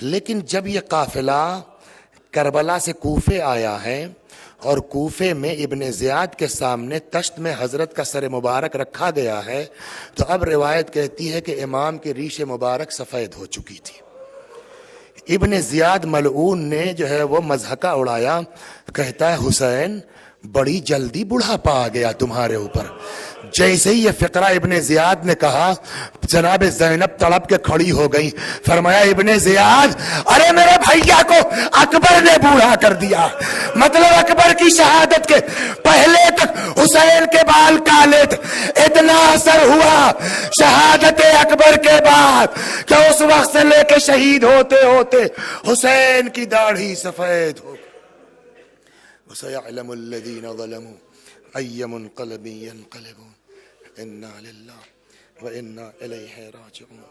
لیکن جب یہ قافلہ کربلا سے کوفے آیا ہے اور کوفے میں ابن زیاد کے سامنے تشت میں حضرت کا سر مبارک رکھا گیا ہے، تو اب روایت کہتی ہے کہ امام کی ریش مبارک سفید ہو چکی تھی. ابن زیاد ملعون نے جو ہے وہ مضحکہ اڑایا، کہتا ہے حسین بڑی جلدی بڑھاپا آ گیا تمہارے اوپر. جیسے ہی یہ فقرہ ابن زیاد نے کہا جناب زینب تڑپ کے کھڑی ہو گئی. فرمایا ابن زیاد ارے میرے بھیا کو اکبر نے بوڑھا کر دیا. مطلب اکبر کی شہادت کے پہلے تک حسین کے بال کالے تھے. اتنا اثر ہوا شہادت اکبر کے بعد کہ اس وقت سے لے کے شہید ہوتے ہوتے حسین کی داڑھی سفید ہو. وَسَيَعْلَمُ الَّذِينَ ظَلَمُوا أَيَّ مُنْقَلَبٍ يَنْقَلِبُونَ إِنَّا لِلَّهِ وَإِنَّا إِلَيْهِ رَاجِعُونَ.